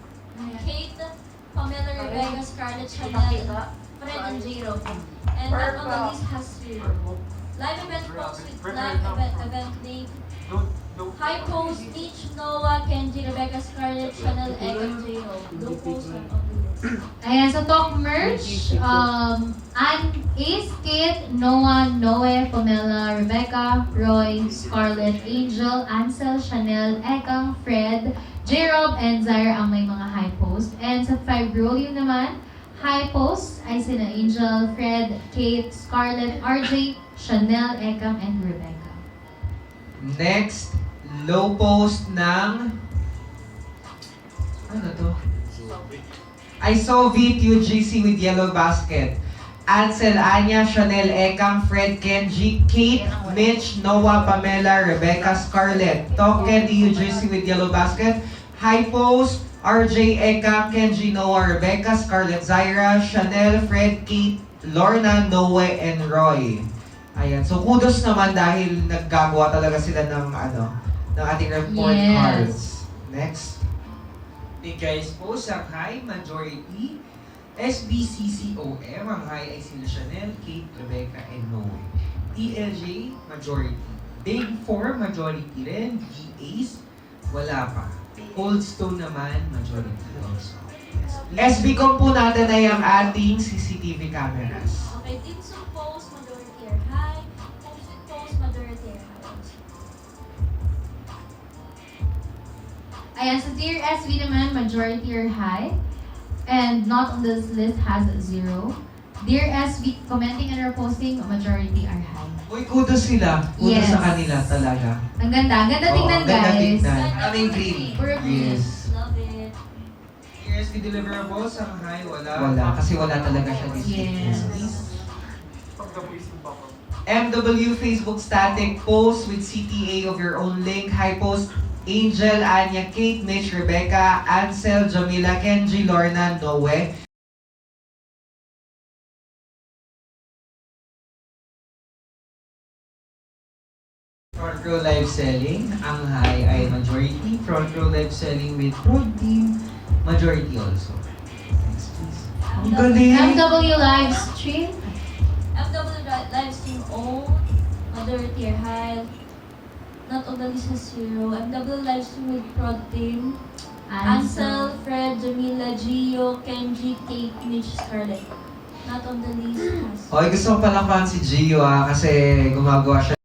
Kate, Pamela, Rebecca, Scarlett, Chanel, Fred, and J-Ro. And not on the list has live event post with live event link. High Post, Teach, Noah, Kenji, Rebecca, Scarlett, Chanel, Ekang, J-Ro. Low Post, not on the list. Ayan, sa Talk Merch, Ace, Kate, Noah, Noe, Pamela, Rebecca, Roy, Scarlett, Angel, Ansel, Chanel, Ekang, Fred, J-Rob, and Zaire ang may mga high post. And sa 5 Rolling naman, high post ay sina Angel, Fred, Kate, Scarlett, RJ, Chanel, Ekang, and Rebecca. Next, low post ng... Ano to? I saw Vit UGC with Yellow Basket. Ansel, Anya, Chanel, Ekang, Fred, Kenji, Kate, Mitch, Noah, Pamela, Rebecca, Scarlett. Talk Candy UGC with Yellow Basket. High Post, RJ, Ekang, Kenji, Noah, Rebecca, Scarlett, Zaira, Chanel, Fred, Kate, Lorna, Noe, and Roy. Ayan. So kudos naman dahil naggagawa talaga sila ng ng ating report Yes. cards. Next. Hey guys, post ang high majority. SBCCOM, ang high ay sila Chanel, Kate, Rebecca, and Noe. TLJ, majority. Big 4, majority rin. D-Ace, wala pa. Cold Stone naman, majority also. SBCom po natin ay ang ating CCTV cameras. Okay, Dinsu Post, majority are high. Post-it Post, majority are high also. Ayan, sa Dear SV naman, majority are high. And not on this list has 0. Dear SV, commenting and reposting, majority are high. Uy, kudos sila. Kudos Yes. sa kanila talaga. Ang ganda. Ang ganda Oo, tingnan, ang ganda guys. tingnan. Aming green. Puro green. Yes. Love it. ESP deliverables, ang high, wala. Wala, kasi wala talaga siya this Yes. MW Facebook static post with CTA of your own link. High post Angel, Anya, Kate, Mitch, Rebecca, Ansel, Jamila, Kenji, Lorna, Noe. Front row live selling. Ang high ay majority. Front row live selling with food team. Majority also. Next please. Ang galing! MW live stream. MW Livestream O, Mother Tier High, Not on the List has 0, MW Livestream with Prod Team, Ansel, Fred, Jamila, Gio, Kenji, Kate, Mitch, Scarlett. Not on the list has Hoy, gusto ko palakpakan si Gio kasi gumagawa siya